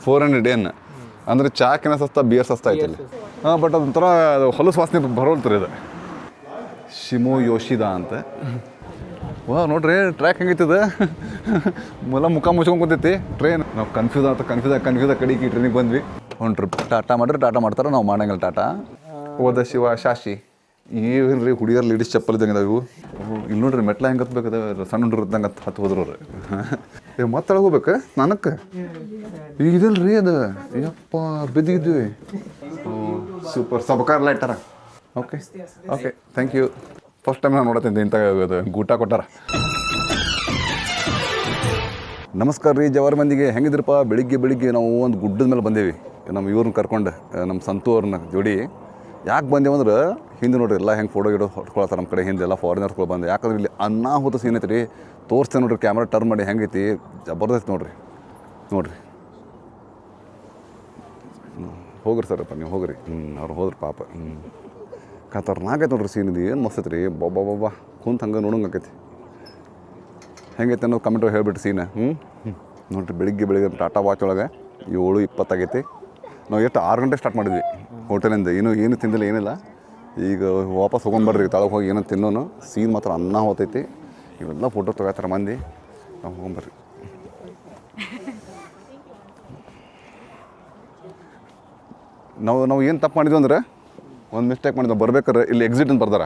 400 ಏನು ಅಂದರೆ ಚಾಕಿನ ಸಸ್ತ ಬಿಯರ್ ಸಸ್ತ ಐತಲ್ಲಿ. ಹಾಂ, ಬಟ್ ಅದೊಂಥರ ಹೊಲಸು ವಾಸನೆ ಬರೋಲ್ತರಿ ಅದು. ಶಿಮೋ ಯೋಶಿದಾ ಅಂತ. ವಾ ನೋಡ್ರಿ ಟ್ರ್ಯಾಕ್ ಹೆಂಗೈತದ. ಮುಖ ಮುಚ್ಕೊಂಡು ಕೂತೈತಿ ಟ್ರೈನ್. ನಾವು ಕನ್ಫ್ಯೂಸ್ ಕಡೆಗೆ ಟ್ರೈನಿಗೆ ಬಂದ್ವಿ. ಹೊಂಟ್ರಿ ಟಾಟಾ ಮಾಡ್ತಾರೆ, ನಾವು ಮಾಡಂಗಿಲ್ಲ ಟಾಟಾ. ಹೋದ ಶಿವ ಶಾಶಿ ಏನ್ರಿ ಹುಡುಗಿಯರ್ ಲೇಡೀಸ್ ಚಪ್ಪಲ್ ಇದ್ದಂಗೆ ಇವು. ಇಲ್ಲಿ ನೋಡ್ರಿ ಮೆಟ್ಲ ಹೆಂಗೆ ಹತ್ಬೇಕದ, ಸಣ್ಣ ಹುಡುಗ್ರು ಇದ್ದಂಗೆ ಹತ್ತು ಹೋದ್ರವ್ರು. ಮತ್ತೆ ಹೋಗ್ಬೇಕು ನನಕ್ಕೆ ಈಗ ಇದಲ್ರಿ ಅದು. ಯಪ್ಪ ಬಿದ್ದಿದ್ವಿ. ಸೂಪರ್ ಸಬಕಾರ ಇಟ್ಟಾರ. Okay thank you. First time ನಾನು ನೋಡತ್ತೀನಿ ಇಂಥ ಗೂಟ ಕೊಟ್ಟಾರ. ನಮಸ್ಕಾರ ರೀ ಜವಾರಿ ಮಂದಿಗೆ, ಹೆಂಗಿದ್ರಪ್ಪ? ಬೆಳಿಗ್ಗೆ ನಾವು ಒಂದು ಗುಡ್ಡದ ಮೇಲೆ ಬಂದೇವಿ ನಮ್ಮ ಇವ್ರನ್ನ ಕರ್ಕೊಂಡು, ನಮ್ಮ ಸಂತು ಅವ್ರನ್ನ ಜೋಡಿ. ಯಾಕೆ ಬಂದೇವು ಅಂದ್ರೆ ಹಿಂದೆ ನೋಡ್ರಿ ಎಲ್ಲ ಹೆಂಗೆ ಫೋಟೋ ಹೊಡ್ಕೊಳ್ತಾರೆ ನಮ್ಮ ಕಡೆ. ಹಿಂದೆಲ್ಲ ಫಾರಿನರ್ಸ್ಗಳು ಬಂದು, ಯಾಕಂದ್ರೆ ಇಲ್ಲಿ ಅನಾಹುತ ಸೀನ್ ಐತೆ ರೀ. ತೋರಿಸ್ತೇನೆ ನೋಡ್ರಿ, ಕ್ಯಾಮ್ರಾ ಟರ್ನ್ ಮಾಡಿ ಹೆಂಗೈತಿ, ಜಬರ್ದಸ್ತ್ ನೋಡ್ರಿ. ಹೋಗ್ರಿ ಸರಪ್ಪ ನೀವು ಹೋಗ್ರಿ. ಅವ್ರು ಹೋದ್ರಿ ಪಾಪ. ಖತರ್ನಾಕ್ ಐತೆ ನೋಡ್ರಿ ಸೀನ್. ಇದು ಏನು ಮಸ್ತ್ ಐತೆ ರೀ. ಬಾಬಾ ಕುಂತ ಹಂಗೆ ನೋಡಂಗೆ ಆಕೈತಿ. ಹೆಂಗೈತೆ ಅನ್ನೋದು ಕಮೆಂಟ್ ಹೇಳ್ಬಿಟ್ಟು ಸೀನ. ನೋಡಿರಿ ಬೆಳಿಗ್ಗೆ ಟಾಟಾ ವಾಚ್ ಒಳಗೆ 7:20 ಆಗೈತಿ. ನಾವು ಎಷ್ಟು 6 ಗಂಟೆ ಸ್ಟಾರ್ಟ್ ಮಾಡಿದ್ವಿ ಹೋಟೆಲಿಂದ. ಏನು ತಿಂದಿಲ್ಲ ಏನಿಲ್ಲ. ಈಗ ವಾಪಸ್ ಹೋಗೊಂಬರ್ರಿ, ತಳಗೆ ಹೋಗಿ ಏನೋ ತಿನ್ನೋನು. ಸೀನ್ ಮಾತ್ರ ಅನ್ನ ಹೋತೈತಿ. ಇವೆಲ್ಲ ಫೋಟೋ ತೊಗೊಳ್ತಾರೆ ಮಂದಿ. ನಾವು ಹೋಗೊಂಬರ್ರಿ. ನಾವು ಏನು ತಪ್ಪು ಮಾಡಿದ್ವಿ ಅಂದ್ರೆ ಒಂದು ಮಿಸ್ಟೇಕ್ ಮಾಡಿದ್ವಿ. ಬರ್ಬೇಕಾರೆ ಇಲ್ಲಿ ಎಕ್ಸಿಟ್ ಅಂತ ಬರ್ದಾರ.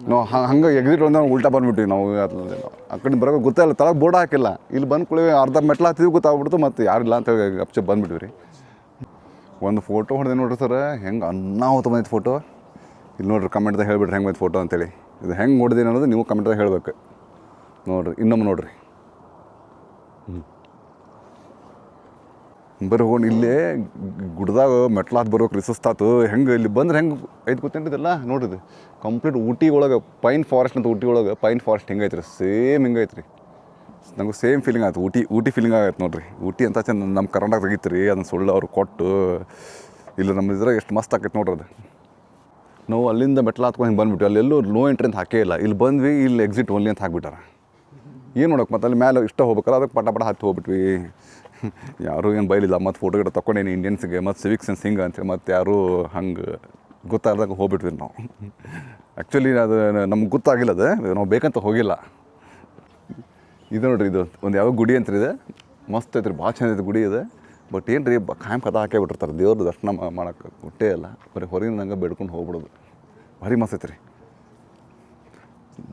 ನಾವು ಹಂಗೆ ಎಕ್ಸಿಟ್ ಒಂದು ಉಲ್ಟಾ ಬಂದುಬಿಟ್ವಿ. ನಾವು ಆ ಕಡೆ ಬರೋಕೆ ಗೊತ್ತಾಗಿಲ್ಲ, ತಳಗೆ ಬೋರ್ಡ್ ಹಾಕಿಲ್ಲ. ಇಲ್ಲಿ ಬಂದು ಕುಳಿ ಅರ್ಧ ಮೆಟ್ಲು ಹತ್ತಿದ್ವಿ, ಗೊತ್ತಾಗ್ಬಿಡ್ತು. ಮತ್ತು ಯಾರಿಲ್ಲ ಅಂತೇಳಿ ಅಪ್ಚೆ ಬಂದುಬಿಟ್ವಿ ರೀ. ಒಂದು ಫೋಟೋ ಹೊಡೆದೆ ನೋಡ್ರಿ ಸರ್, ಹೆಂಗೆ ಅನ್ನಾಹುತ ಬಂದೈತೆ ಫೋಟೋ. ಇಲ್ಲಿ ನೋಡ್ರಿ ಕಮೆಂಟ್ದಾಗ ಹೇಳ್ಬಿಟ್ರಿ ಹೆಂಗೆ ಬಂದು ಫೋಟೋ ಅಂತೇಳಿ. ಇದು ಹೆಂಗೆ ನೋಡಿದೆ ಅನ್ನೋದು ನೀವು ಕಮೆಂಟ್ದಾಗ ಹೇಳ್ಬೇಕು. ನೋಡಿರಿ ಇನ್ನೊಮ್ಮೆ ನೋಡಿರಿ. ಬರೀ ಹೋಗಿ ಇಲ್ಲೇ ಗುಡ್ದಾಗ ಮೆಟ್ಲು ಹತ್ತು ಬರ್ಬೇಕು ರೀ, ಸುಸ್ತಾತು. ಹೆಂಗೆ ಇಲ್ಲಿ ಬಂದ್ರೆ ಹೆಂಗೆ ಐದು ಕೂತಿದ್ದಲ್ಲ ನೋಡ್ರಿ. ಕಂಪ್ಲೀಟ್ ಊಟಿ ಒಳಗೆ ಪೈನ್ ಫಾರೆಸ್ಟ್ ಅಂತ. ಊಟಿ ಒಳಗೆ ಪೈನ್ ಫಾರೆಸ್ಟ್ ಹೆಂಗೈತೆ ರೀ, ಸೇಮ್ ಹಿಂಗೈತೆ ರೀ. ನಮ್ಗೆ ಸೇಮ್ ಫೀಲಿಂಗ್ ಆಯ್ತು. ಊಟಿ ಫೀಲಿಂಗ್ ಆಗೈತೆ ನೋಡ್ರಿ. ಊಟಿ ಅಂತ ಚೆಂದ ನಮ್ಮ ಕರ್ನಾಟಕ ತೆಗಿತ್ತು ರೀ. ಅದನ್ನು ಸುಳ್ಳು ಅವ್ರು ಕೊಟ್ಟು ಇಲ್ಲಿ ನಮ್ಮ ಇದ್ರಾಗ ಎಷ್ಟು ಮಸ್ತ್ ಆಕೈತೆ ನೋಡ್ರಿ ಅದು. ನಾವು ಅಲ್ಲಿಂದ ಮೆಟ್ಲು ಹತ್ಕೊಂಡು ಹಿಂಗೆ ಬಂದುಬಿಟ್ವಿ. ಅಲ್ಲೆಲ್ಲೂ ನೋ ಎಂಟ್ರಿ ಅಂತ ಹಾಕೇ ಇಲ್ಲ. ಇಲ್ಲಿ ಬಂದ್ವಿ, ಇಲ್ಲಿ ಎಕ್ಸಿಟ್ ಓನ್ಲಿ ಅಂತ ಹಾಕ್ಬಿಟ್ಟಾರ. ಏನು ನೋಡೋಕೆ ಮತ್ತೆ ಅಲ್ಲಿ ಮೇಲೆ ಇಷ್ಟ ಹೋಗ್ಬೇಕಲ್ಲ, ಅದಕ್ಕೆ ಪಟ ಹತ್ತಿ ಹೋಗ್ಬಿಟ್ವಿ. ಯಾರೂ ಏನು ಬೈಲಿಲ್ಲ. ಮತ್ತು ಫೋಟೋ ಗಿಡ ತೊಗೊಂಡೇನಿ ಇಂಡಿಯನ್ಸ್ಗೆ, ಮತ್ತು ಸಿವಿಕ್ ಸೆನ್ಸ್ ಹಿಂಗೆ ಅಂತೇಳಿ ಮತ್ತು ಯಾರೂ ಹಂಗೆ ಗೊತ್ತಾದಾಗ ಹೋಗ್ಬಿಟ್ವಿ ನಾವು. ಆ್ಯಕ್ಚುಲಿ ಅದು ನಮ್ಗೆ ಗೊತ್ತಾಗಿಲ್ಲ. ಅದು ನಾವು ಬೇಕಂತ ಹೋಗಿಲ್ಲ. ಇದು ನೋಡ್ರಿ, ಇದು ಒಂದು ಯಾವ ಗುಡಿ ಅಂತಿದೆ, ಮಸ್ತ್ ಐತ್ರಿ, ಭಾಳ ಚಂದ ಐತೆ ಗುಡಿ ಇದೆ. ಬಟ್ ಏನು ರೀ ಕಾಯಂ ಕದ ಹಾಕೇ ಬಿಟ್ಟಿರ್ತಾರೆ. ದೇವ್ರ ದರ್ಶನ ಮಾಡೋಕ್ಕೆ ಕೊಟ್ಟೇ ಇಲ್ಲ. ಬರೀ ಹೊರಗಿನ ಹಂಗೆ ಬೇಡ್ಕೊಂಡು ಹೋಗ್ಬಿಡೋದು. ಭಾರಿ ಮಸ್ತ್ ಐತ್ರಿ.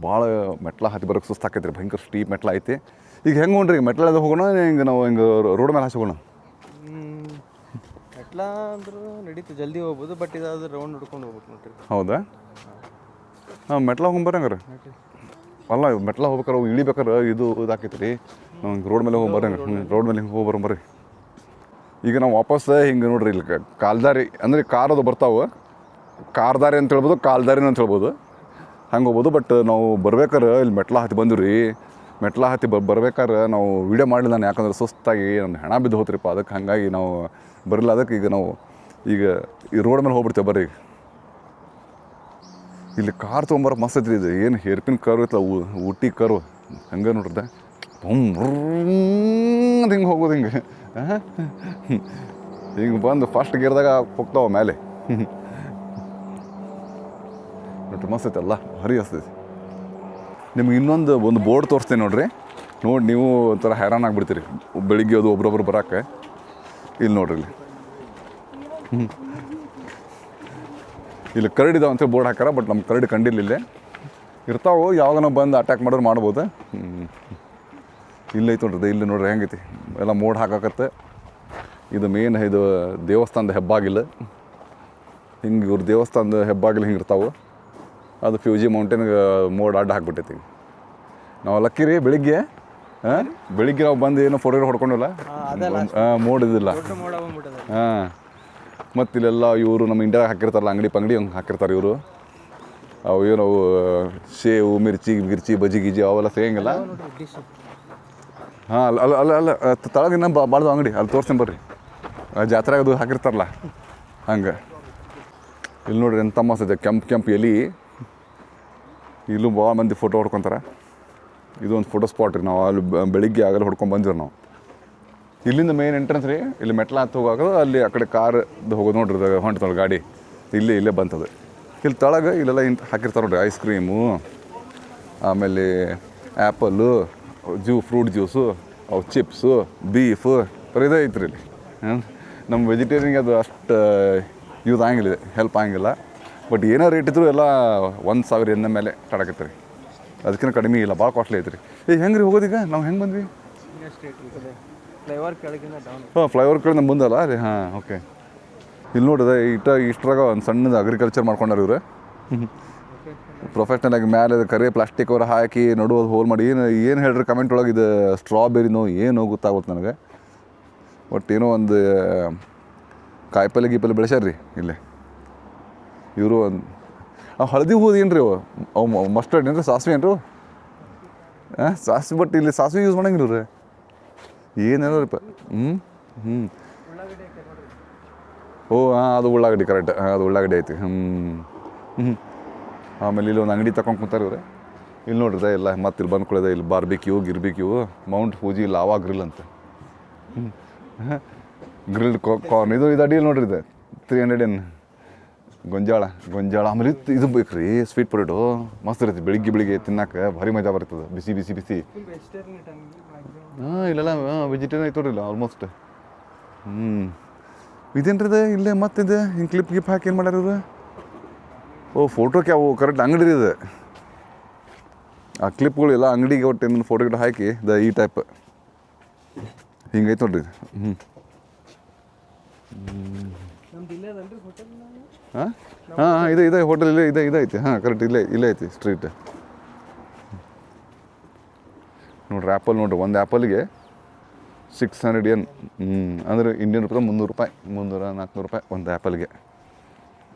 ಭಾಳ ಮೆಟ್ಲ ಹತ್ತಿ ಬರೋಕ್ಕೆ ಸುಸ್ತಾಕೈತೆ ರೀ. ಭಯಂಕರ ಸ್ಟೀಪ್ ಮೆಟ್ಲ ಐತಿ. ಈಗ ಹೆಂಗೆ ಹೋಗ್ರಿ ಮೆಟ್ಲದ ಹೋಗೋಣ, ಹಿಂಗೆ ನಾವು ಹಿಂಗೆ ರೋಡ್ ಮೇಲೆ ಹಾಕೋಣ. ಮೆಟ್ಲ ಅಂದ್ರೆ ನಡೀತು, ಜಲ್ದಿ ಹೋಗ್ಬೋದು. ಬಟ್ ಇದಾದ್ರೆ ರೌಂಡ್ ಹಿಡ್ಕೊಂಡು ಹೋಗ್ಬೇಕು ನೋಡ್ರಿ. ಹೌದಾ? ಹಾಂ, ಮೆಟ್ಲ ಹೋಗ್ಬರ್ರಿ ಹಂಗಾರೆ. ಅಲ್ಲ ಮೆಟ್ಲ ಹೋಗ್ಬೇಕಾರೆ ಇಳಿಬೇಕಾರೆ ಇದು ಇದಾಕೈತೆ ರೀ. ನಾವು ಹಿಂಗೆ ರೋಡ್ ಮೇಲೆ ಹೋಗ್ಬರ್ರಿ. ರೋಡ್ ಮೇಲೆ ಹಿಂಗೆ ಹೋಗ್ಬರ್ರಿ. ಈಗ ನಾವು ವಾಪಸ್ ಹಿಂಗೆ ನೋಡ್ರಿ, ಇಲ್ಲಿ ಕಾಲ್ದಾರಿ ಅಂದರೆ ಕಾರದು ಬರ್ತಾವೆ. ಕಾರ್ದಾರಿ ಅಂತ ಹೇಳ್ಬೋದು, ಕಾಲ್ದಾರಿನ ಅಂತ ಹೇಳ್ಬೋದು. ಹಂಗೆ ಹೋಗ್ಬೋದು. ಬಟ್ ನಾವು ಬರ್ಬೇಕಾರೆ ಇಲ್ಲಿ ಮೆಟ್ಲ ಹತ್ತಿ ಬಂದ್ವಿ ರೀ. ಮೆಟ್ಲ ಹತ್ತಿ ಬರ್ಬೇಕಾದ್ರೆ ನಾವು ವೀಡಿಯೋ ಮಾಡಲಿಲ್ಲ ನಾನು. ಯಾಕಂದ್ರೆ ಸುಸ್ತಾಗಿ ನನ್ನ ಹೆಣ ಬಿದ್ದು ಹೋತ್ರಿಪ್ಪ. ಅದಕ್ಕೆ ಹಾಗಾಗಿ ನಾವು ಬರಲಿಲ್ಲ. ಅದಕ್ಕೆ ಈಗ ನಾವು ಈ ರೋಡ್ ಮೇಲೆ ಹೋಗ್ಬಿಡ್ತೇವೆ ಬರ್ರಿ. ಇಲ್ಲಿ ಕಾರ್ ತೊಗೊಂಬರ ಮಸ್ತ್ ಐತ್ರಿ. ಇದು ಏನು ಹೇರ್ಪಿನ್ ಕರ್ವ್ ಐತಲ್ಲ, ಊಟಿ ಕರ್ವ್ ಹಂಗೆ ನೋಡ್ರಿ. ಹಿಂಗೆ ಹೋಗೋದು ಹಿಂಗೆ ಹಿಂಗೆ ಬಂದು ಫಸ್ಟ್ ಗೇರ್ದಾಗ ಹೋಗ್ತಾವ ಮೇಲೆ. ನೋಡ್ರಿ ಮಸ್ತ್ ಐತಲ್ಲ, ಭಾರಿ ಹಸ್ತೈತಿ. ನಿಮ್ಗೆ ಒಂದು ಬೋರ್ಡ್ ತೋರಿಸ್ತೇನೆ ನೋಡ್ರಿ. ನೋಡಿ ನೀವು ಒಂಥರ ಹೈರಾಣ ಆಗಿಬಿಡ್ತೀರಿ ಬೆಳಿಗ್ಗೆ ಅದು ಒಬ್ರೊಬ್ರು ಬರೋಕ್ಕೆ. ಇಲ್ಲಿ ನೋಡ್ರಿ, ಇಲ್ಲಿ ಕರಡಿ ಇದಾವೆ ಅಂತೇಳಿ ಬೋರ್ಡ್ ಹಾಕಾರ. ಬಟ್ ನಮ್ಮ ಕರಡಿ ಕಂಡಿಲ್ಲ. ಇಲ್ಲೇ ಇರ್ತಾವೆ, ಯಾವಾಗ ನಾವು ಬಂದು ಅಟ್ಯಾಕ್ ಮಾಡೋರು ಮಾಡ್ಬೋದು. ಇಲ್ಲೈತೆ ನೋಡ್ರಿ, ಇಲ್ಲಿ ನೋಡ್ರಿ ಹೆಂಗೈತಿ ಎಲ್ಲ ಮೋಡ್ ಹಾಕಕತ್ತೆ. ಇದು ಮೇನ್ ಇದು ದೇವಸ್ಥಾನದ ಹೆಬ್ಬಾಗಿಲ್ಲ. ಹಿಂಗೆ ಇವ್ರ ದೇವಸ್ಥಾನದ ಹೆಬ್ಬಾಗಿಲು ಹಿಂಗೆ ಇರ್ತಾವೆ. ಅದು ಫ್ಯೂಜಿ ಮೌಂಟೇನ್ಗೆ ಮೋಡ್ ಅಡ್ಡ ಹಾಕ್ಬಿಟ್ಟೈತಿ. ನಾವು ಲಕ್ಕಿ ರೀ ಬೆಳಿಗ್ಗೆ ನಾವು ಬಂದು ಏನೋ ಫೋಟೋ ಹೊಡ್ಕೊಂಡಿಲ್ಲ, ಮೋಡ್ ಇದಿಲ್ಲ. ಹಾಂ, ಮತ್ತು ಇಲ್ಲೆಲ್ಲ ಇವರು ನಮ್ಮ ಇಂಡಿಯಾಗ ಹಾಕಿರ್ತಾರಲ್ಲ ಅಂಗಡಿ ಹಂಗೆ ಹಾಕಿರ್ತಾರೆ ಇವರು. ಅವು ಏನೋ ಶೇವು ಮಿರ್ಚಿ ಬಜ್ಜಿ ಗಿಜ್ಜಿ ಅವೆಲ್ಲ ಸೇಂಗಿಲ್ಲ. ಹಾಂ, ಅಲ್ಲ ತಳಗಿನ್ನ ಬಾಳ್ದು ಅಂಗಡಿ ಅಲ್ಲಿ ತೋರಿಸ್ತೀನಿ ಬರ್ರಿ. ಜಾತ್ರೆಗೆ ಅದು ಹಾಕಿರ್ತಾರಲ್ಲ ಹಂಗೆ. ಇಲ್ಲಿ ನೋಡ್ರಿ ಎಂಥ ಮಸ್ತ್ ಇದೆ, ಕೆಂಪು ಎಲೆ. ಇಲ್ಲೂ ಭಾಳ ಮಂದಿ ಫೋಟೋ ಹೊಡ್ಕೊತಾರೆ. ಇದು ಒಂದು ಫೋಟೋ ಸ್ಪಾಟ್ ರೀ. ನಾವು ಅಲ್ಲಿ ಬೆಳಿಗ್ಗೆ ಆಗಲ್ಲ ಹೊಡ್ಕೊಂಡು ಬಂದಿರಿ ನಾವು. ಇಲ್ಲಿಂದ ಮೇನ್ ಎಂಟ್ರೆನ್ಸ್ ರೀ, ಇಲ್ಲಿ ಮೆಟ್ಲ ಹತ್ತು ಹೋಗಾಗ ಅಲ್ಲಿ ಆ ಕಡೆ ಕಾರ್ ಹೋಗೋದು ನೋಡ್ರಿ ಹೊಂಟ್ತೊಳಗೆ ಗಾಡಿ ಇಲ್ಲೇ ಬಂತದು. ಇಲ್ಲಿ ತಳಗೆ ಇಲ್ಲೆಲ್ಲ ಹಾಕಿರ್ತಾರೆ ನೋಡ್ರಿ, ಐಸ್ ಕ್ರೀಮು, ಆಮೇಲೆ ಆ್ಯಪಲ್ಲು, ಫ್ರೂಟ್ ಜ್ಯೂಸು, ಅವು ಚಿಪ್ಸು, ಬೀಫು ಬರೀದೇ ಐತ್ರಿ ಇಲ್ಲಿ. ನಮ್ಮ ವೆಜಿಟೇರಿಯನ್ಗೆ ಅದು ಅಷ್ಟು ಯೂಸ್ ಆಗಂಗಿಲ್ಲ, ಹೆಲ್ಪ್ ಆಗಂಗಿಲ್ಲ. ಬಟ್ ಏನೋ ರೇಟ್ ಇದ್ರು ಎಲ್ಲ 1,000 ಎನ್ನ ಮೇಲೆ ಸ್ಟಾರ್ಟ್ ರೀ, ಅದಕ್ಕಿಂತ ಕಡಿಮೆ ಇಲ್ಲ, ಭಾಳ ಕಾಸ್ಟ್ಲಿ ಐತ್ರಿ. ಹೆಂಗೆ ರೀ ಹೋಗೋದೀಗ, ನಾವು ಹೆಂಗೆ ಬಂದ್ವಿ? ಫ್ಲೈಓವರ್ ಕೆಳಗಿಂದ ಡೌನ್. ಹಾಂ, ಫ್ಲೈಓವರ್ ಕಡೆ ಮುಂದಲ್ಲ ರೀ. ಹಾಂ, ಓಕೆ. ಇಲ್ಲಿ ನೋಡಿದೆ ಇಷ್ಟ್ರಾಗ ಒಂದು ಸಣ್ಣದು ಅಗ್ರಿಕಲ್ಚರ್ ಮಾಡ್ಕೊಂಡಾರ ಇವ್ರು ಪ್ರೊಫೆಷ್ನಲ್ ಆಗಿ. ಮ್ಯಾಲೆ ಕರೆ ಪ್ಲಾಸ್ಟಿಕ್ ಅವ್ರು ಹಾಕಿ ನಡುವುದು ಹೋಲ್ ಮಾಡಿ ಏನು ಹೇಳ್ರಿ ಕಮೆಂಟ್ ಒಳಗೆ, ಇದು ಸ್ಟ್ರಾಬೆರಿನೋ ಏನೋ ಗೊತ್ತಾಗುತ್ತೆ ನನಗೆ. ಒಟ್ಟು ಏನೋ ಒಂದು ಕಾಯಿಪಲ್ಲೆ ಗೀಪಲ್ಲೆ ಬೆಳೆಸ್ಯಾರ ರೀ ಇಲ್ಲೇ ಇವರು. ಒಂದು ಹಳದಿ ಹೂವು ಏನು ರೀ ಅವು ಮಸ್ಟರ್ಡ್ ಏನು ರೀ, ಸಾಸಿವೆ ಏನು ರೀ? ಹಾಂ, ಸಾಸಿವೆ. ಬಟ್ ಇಲ್ಲಿ ಸಾಸಿವೆ ಯೂಸ್ ಮಾಡಂಗಿಲ್ಲ ರೀ, ಏನೇನೋ ರೀ. ಓ ಹಾಂ, ಅದು ಉಳ್ಳಾಗಡ್ಡಿ ಕರೆಕ್ಟ್. ಹಾಂ, ಅದು ಉಳ್ಳಾಗಡ್ಡಿ ಐತಿ. ಆಮೇಲೆ ಇಲ್ಲಿ ಒಂದು ಅಂಗಡಿ ತಗೊಂಡು ಕೂತಾರೆ ಇವ್ರೆ. ಇಲ್ಲಿ ನೋಡ್ರಿ ಎಲ್ಲ ಮತ್ತೆ ಇಲ್ಲಿ ಬಂದ್ಕೊಳ್ಳೋದೆ, ಇಲ್ಲಿ ಗಿರ್ಬಿಕ್ಯೂ ಮೌಂಟ್ ಫೂಜಿ ಲಾವಾ ಗ್ರಿಲ್ ಅಂತ. ಗ್ರಿಲ್ಡ್ ಕಾರ್ನ್ ಇದು ಅಡಿಯಲ್ಲಿ ನೋಡ್ರಿ, ಇದು 300 ಎನ್ ಗೊಂಜಾಳ. ಆಮೇಲೆ ಇದು ಬೇಕು ರೀ, ಸ್ವೀಟ್ ಪೊಟೇಟೋ ಮಸ್ತ್ ಇರ್ತೈತಿ. ಬೆಳಿಗ್ಗೆ ತಿನ್ನಕ್ಕೆ ಭಾರಿ ಮಜಾ ಬರ್ತದೆ, ಬಿಸಿ. ಹಾಂ, ಇಲ್ಲೆಲ್ಲ ವೆಜಿಟೇರಿಯನ್ ಐತೆ ನೋಡ್ರಿಲ್ಲ ಆಲ್ಮೋಸ್ಟ್. ಇದೇನು ರೀ ಇಲ್ಲೇ ಮತ್ತಿದೆ ಹಿಂಗೆ ಕ್ಲಿಪ್ ಹಾಕಿ ಏನು ಮಾಡ್ಯಾರ ಇವರು? ಓ, ಫೋಟೋಕ್ಕೆ ಅವು ಕರೆಕ್ಟ್ ಅಂಗಡಿ ರೀ ಇದು. ಆ ಕ್ಲಿಪ್ಗಳು ಎಲ್ಲ ಅಂಗಡಿಗೆ ಒಟ್ಟು ಏನೇನು ಫೋಟೋ ಗಿಟ ಹಾಕಿ ಈ ಟೈಪ್ ಹಿಂಗೈತೆ ನೋಡ್ರಿ. ಹಾಂ, ಇದೆ ಹೋಟೆಲ್ ಇದೆ ಐತಿ. ಹಾಂ, ಕರೆಕ್ಟ್ ಇಲ್ಲೇ ಐತಿ ಸ್ಟ್ರೀಟ್ ನೋಡ್ರಿ. ಆ್ಯಪಲ್ ನೋಡ್ರಿ, ಒಂದು ಆ್ಯಪಲ್ಗೆ 600 ಎನ್. ಅಂದರೆ ಇಂಡಿಯನ್ ರೂಪಾಯಿ $300, $300-400 ಒಂದು ಆ್ಯಪಲ್ಗೆ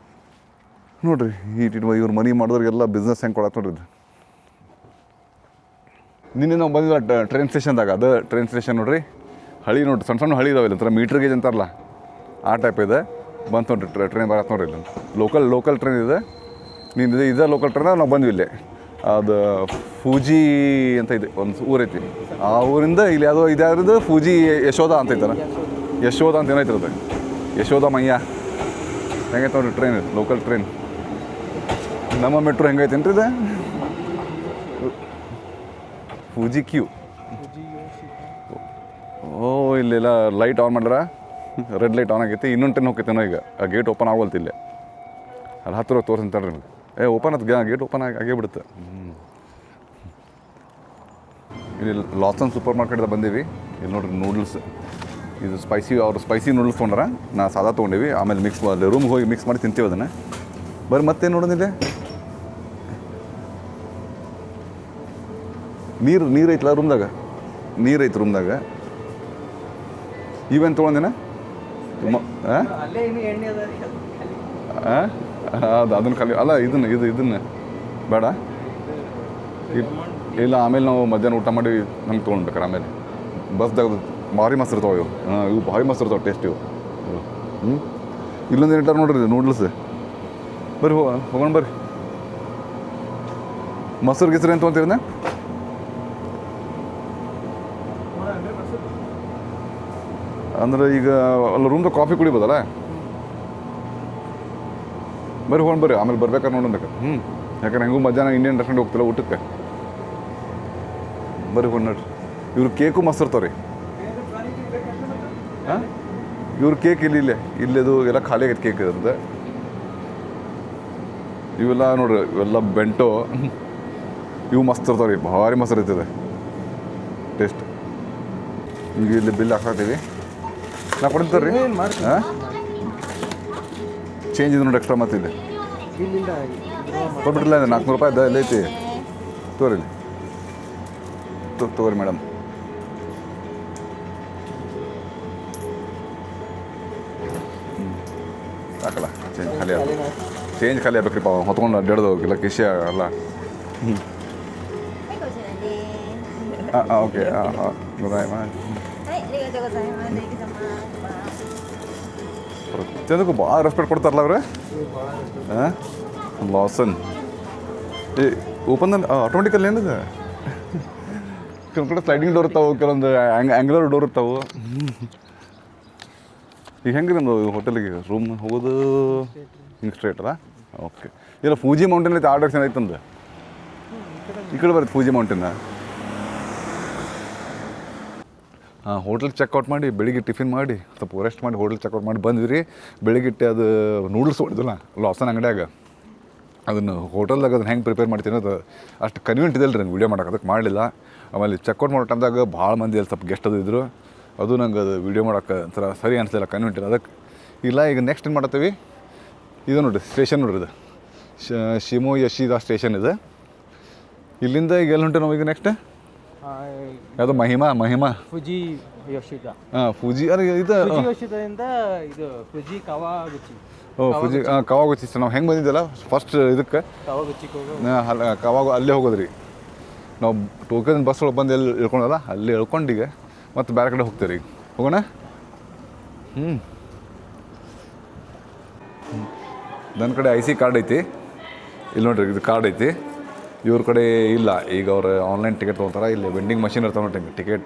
ನೋಡ್ರಿ. ಇವ್ರು ಮನಿ ಮಾಡಿದವ್ರಿಗೆಲ್ಲ ಬಿಸ್ನೆಸ್ ಹೆಂಗೆ ಕೊಡತ್ತೆ ನೋಡ್ರಿ ಇದು. ನಿನ್ನೆ ನಾವು ಬಂದಿದ್ದ ಟ್ರೈನ್ ಸ್ಟೇಷನ್ದಾಗ, ಅದು ಟ್ರೈನ್ ಸ್ಟೇಷನ್ ನೋಡ್ರಿ. ಹಳಿ ನೋಡ್ರಿ, ಸಣ್ಣ ಹಳಿ ಇದಾವೆ ಒಂಥರ ಮೀಟ್ರ್ ಗೇಜ್ ಅಂತಾರಲ್ಲ ಆ ಟೈಪ್ ಇದೆ. ಬಂತು ನೋಡ್ರಿ ಟ್ರೈನ್ ಬರತ್ತೆ ನೋಡ್ರಿ. ಇಲ್ಲಿ ಲೋಕಲ್ ಟ್ರೈನ್ ಇದೆ. ಇದೆ ಲೋಕಲ್ ಟ್ರೈನ್. ನಾವು ಬಂದ್ವಿ ಇಲ್ಲೇ, ಅದು ಫೂಜಿ ಅಂತ ಇದೆ, ಒಂದು ಊರೈತಿ. ಆ ಊರಿಂದ ಇಲ್ಲಿ ಯಾವುದೋ ಇದ್ಯಾವ್ದು ಫೂಜಿ ಯಶೋಧ ಅಂತ ಐತಲ್ಲ, ಯಶೋಧ ಅಂತ ಏನೈತಿರೋದು, ಯಶೋಧ ಮಯ್ಯ. ಹೆಂಗೈತೆ ನೋಡ್ರಿ ಟ್ರೈನ್, ಲೋಕಲ್ ಟ್ರೈನ್. ನಮ್ಮ ಮೆಟ್ರೋ ಹೆಂಗೈತೆ ಇದು ಫೂಜಿ ಕ್ಯೂ. ಓ, ಇಲ್ಲೆಲ್ಲ ಲೈಟ್ ಆನ್ ಮಾಡ್ಯಾರ, ರೆಡ್ ಲೈಟ್ ಆನ್ ಆಗೈತಿ. ಇನ್ನೊಂದು ಟ್ರೈನ್ ಹೋಗ್ತೈತೇನೋ ಈಗ. ಆ ಗೇಟ್ ಓಪನ್ ಆಗೋಲ್ತಿ ಇಲ್ಲೇ, ಅಲ್ಲಿ ಹತ್ತಿರ ತೋರಿಸ್ತಾಳ್ರಿ ನಿಮ್ಗೆ. ಓಪನ್ ಆಯ್ತು, ಗೇಟ್ ಓಪನ್ ಆಗೇ ಬಿಡುತ್ತೆ. ಇಲ್ಲಿ ಲಾಸನ್ ಸೂಪರ್ ಮಾರ್ಕೆಟ್ದಾಗ ಬಂದೀವಿ. ಇಲ್ಲಿ ನೋಡ್ರಿ ನೂಡಲ್ಸ್, ಇದು ಸ್ಪೈಸಿ ನೂಡಲ್ಸ್ ತೊಗೊಂಡ್ರ, ನಾ ಸಾದಾ ತೊಗೊಂಡೀವಿ. ಆಮೇಲೆ ಮಿಕ್ಸ್ ಮಾಡಿ ರೂಮ್ಗೆ ಹೋಗಿ ಮಿಕ್ಸ್ ಮಾಡಿ ತಿಂತೀವಿ ಅದನ್ನು. ಮತ್ತೇನು ನೋಡೋದಿದೆ, ನೀರು ಐತಲ್ಲ ರೂಮ್ದಾಗ, ರೂಮ್ದಾಗ. ಇವೇನು ತೊಗೊಂಡಿನ? ಅದು ಅದನ್ನು ಖಾಲಿ ಅಲ್ಲ, ಇದನ್ನು ಬೇಡ ಇಲ್ಲ. ಆಮೇಲೆ ನಾವು ಮಧ್ಯಾಹ್ನ ಊಟ ಮಾಡಿ ನಮ್ಗೆ ತೊಗೊಂಡ್ಬೇಕಾರೆ ಆಮೇಲೆ ಬಸ್ದಾಗ ಭಾರಿ ಮಸ್ತ್ ಇರ್ತಾವೆ ಇವು. ಇವು ಭಾರಿ ಮಸ್ತ್ ಇರ್ತಾವೆ, ಟೇಸ್ಟ್ ಇವು. ಇಲ್ಲೊಂದು ಏನಿಟ್ಟಾರ ನೋಡ್ರಿ ನೂಡಲ್ಸ್. ಬರ್ರಿ ಹೋಗೋಣ ಬರ್ರಿ. ಮೊಸರು ಗಿಸರು ಏನು ತೊಗೊಂತೀರನ್ನ? ಅಂದ್ರೆ ಈಗ ಅಲ್ಲಿ ರೂಮ್ದಾಗ ಕಾಫಿ ಕುಡಿಬೋದಲ್ಲ? ಬರ್ರಿ ಹೋಗೋಣ ಬರ್ರಿ, ಆಮೇಲೆ ಬರ್ಬೇಕಾರೆ ನೋಡೋದಕ್ಕೆ. ಯಾಕಂದ್ರೆ ಹೆಂಗೂ ಮಧ್ಯಾಹ್ನ ಇಂಡಿಯನ್ ರೆಸ್ಟೋರೆಂಟ್ ಹೋಗ್ತಿಲ್ಲ ಊಟಕ್ಕೆ. ಬರ್ರಿ ಹೋಗಿ ನೋಡ್ರಿ. ಇವ್ರು ಕೇಕು ಮಸ್ತ್ ಇರ್ತಾವೆ ರೀ. ಹಾಂ, ಇವ್ರ ಕೇಕ್ ಇಲ್ಲದು ಎಲ್ಲ ಖಾಲಿ ಆಗೈತೆ ಕೇಕ್ ಇರುತ್ತೆ. ಇವೆಲ್ಲ ನೋಡ್ರಿ, ಇವೆಲ್ಲ ಬೆಂಟೋ, ಇವು ಮಸ್ತ್ ಇರ್ತಾವೆ ರೀ, ಭಾರಿ ಮಸ್ತ್ ಇರ್ತದೆ ಟೇಸ್ಟ್. ಈಗ ಇಲ್ಲಿ ಬಿಲ್ ಹಾಕ್ತೀವಿ, ನಾ ಕೊಡ್ತಾರೆ ರೀ. ಹಾಂ, ಚೇಂಜ್ ಇದೆ ನೋಡಿ ಎಕ್ಸ್ಟ್ರಾ. ಮತ್ತೆ ಇಲ್ಲಿ ಕೊಟ್ಬಿಟ್ಟಿಲ್ಲ, $400 ಎಲ್ಲ ಐತಿ. ತೋರಿ ತಗೋರಿ ಮೇಡಮ್. ಹಾಕಲ್ಲ, ಚೇಂಜ್ ಖಾಲಿ ಆಗ್ಬೇಕ್ರಿ ಪಾವ, ಹೊತ್ಕೊಂಡು ಅಡ್ಡಾಡ್ದು ಹೋಗಿಲ್ಲ ಕಿಶಿ ಅಲ್ಲ. ಹಾಂ, ಓಕೆ. ಹಾಂ, ಪ್ರತಿಯೊಂದಕ್ಕೂ ಭಾಳ ರೆಸ್ಪೆಕ್ಟ್ ಕೊಡ್ತಾರಲ್ಲ ಅವ್ರೆ. ಹಾಂ, ಲಾಸನ್ ಓಪನ್ ಆಟೋಮೆಟಿಕಲ್ಲಿ ಏನಿದೆ ಕೆಲವೊಂದು ಕಡೆ ಸ್ಲೈಡಿಂಗ್ ಡೋರ್ ಇರ್ತಾವೆ, ಕೆಲವೊಂದು ಆ್ಯಂಗ್ಲರ್ ಡೋರ್ ಇರ್ತಾವೆ. ಈಗ ಹೆಂಗೆ ನಮ್ಮದು ಹೋಟೆಲಿಗೆ ರೂಮ್ ಹೋಗೋದು ಹಿಂಗೆ ಸ್ಟ್ರೇಟ್ ಅಲ್ಲ? ಓಕೆ. ಇಲ್ಲ ಫೂಜಿ ಮೌಂಟೇನ್ ಐತೆ, ಆ ಡೈರೆಕ್ಷನ್ ಐತಂದು ಈ ಕಡೆ ಬರುತ್ತೆ ಫೂಜಿ ಮೌಂಟೇನ. ಹಾಂ, ಹೋಟೆಲ್ ಚೆಕ್ಔಟ್ ಮಾಡಿ ಬೆಳಿಗ್ಗೆ ಟಿಫಿನ್ ಮಾಡಿ ಸ್ವಲ್ಪ ರೆಸ್ಟ್ ಮಾಡಿ ಹೋಟೆಲ್ ಚೆಕ್ಔಟ್ ಮಾಡಿ ಬಂದ್ವಿ ರೀ. ಬೆಳಿಗ್ಗೆ ಅದು ನೂಡಲ್ಸ್ ಹೊಡಿದಲ್ಲ ಲಾಸನ್ ಅಂಗಡಿಯಾಗ, ಅದನ್ನು ಹೋಟೆಲ್ದಾಗ ಅದನ್ನು ಹೆಂಗೆ ಪ್ರಿಪೇರ್ ಮಾಡ್ತೀನಿ ಅದು ಅಷ್ಟು ಕನ್ವೀನಿಯಂಟ್ ಇದೆಲ್ಲ ರೀ ನಂಗೆ ವೀಡಿಯೋ ಮಾಡೋಕೆ, ಅದಕ್ಕೆ ಮಾಡಲಿಲ್ಲ. ಆಮೇಲೆ ಚೆಕ್ಔಟ್ ಮಾಡೋ ಟೈಮ್ದಾಗ ಭಾಳ ಮಂದಿ ಅಲ್ಲಿ ಸ್ವಲ್ಪ ಗೆಸ್ಟ್ ಅದು ಇದ್ದರು, ಅದು ನಂಗೆ ಅದು ವೀಡಿಯೋ ಮಾಡೋಕೆ ಒಂಥರ ಸರಿ ಅನಿಸ್ಲಿಲ್ಲ, ಕನ್ವೀನಿಯಂಟ್ ಇಲ್ಲ. ಅದಕ್ಕೆ ಇಲ್ಲ ಈಗ ನೆಕ್ಸ್ಟ್ ಏನು ಮಾಡತ್ತೀವಿ, ಇದು ನೋಡಿರಿ ಸ್ಟೇಷನ್ ನೋಡ್ರಿ, ಇದು ಶಿಮೋ ಯಶಿದಾ ಸ್ಟೇಷನ್ ಇದೆ. ಇಲ್ಲಿಂದ ಈಗ ಎಲ್ಲಿ ಹೊಂಟೆ ನಾವು ಈಗ ನೆಕ್ಸ್ಟ್ ಅದು ಮಹಿಮಾ ಫುಜಿ ಯೋಶಿದಾ. ಹಾಂ, ಫುಜಿ ಅರೆ ಇದು ಫುಜಿ ಯೋಶಿದಾದಿಂದ ಇದು Fuji Kawaguchi. Fuji Kawaguchi sir. ನಾವು ಹೆಂಗೆ ಬಂದಿದ್ದಲ್ಲ ಫಸ್ಟ್ ಇದಕ್ಕೆ ಕವಾಗುಚಿಗೆ ಹೋಗೋ ಕವಾಗ ಅಲ್ಲೇ ಹೋಗೋದು ರೀ ನಾವು. ಟೋಕಿಯೋದಿಂದ ಬಸ್ ಒಳಗೆ ಬಂದು ಎಲ್ಲಿ ಇಳ್ಕೊಂಡಲ್ಲ ಅಲ್ಲಿ ಇಳ್ಕೊಂಡು ಈಗ ಮತ್ತು ಬೇರೆ ಕಡೆ ಹೋಗ್ತೀವಿ ರೀ. ಹೋಗೋಣ. ನನ್ನ ಕಡೆ IC ಕಾರ್ಡ್ ಐತಿ, ಇಲ್ಲಿ ನೋಡ್ರಿ ಇದು ಕಾರ್ಡ್ ಐತಿ. ಇವ್ರ ಕಡೆ ಇಲ್ಲ. ಈಗ ಅವ್ರು ಆನ್ಲೈನ್ ಟಿಕೆಟ್ ತೊಗೊತಾರೆ. ಇಲ್ಲಿ ವೆಂಡಿಂಗ್ ಮಷಿನ್ ಇರ್ತಾವೆ ನೋಡ್ರಿ ಟಿಕೆಟ್,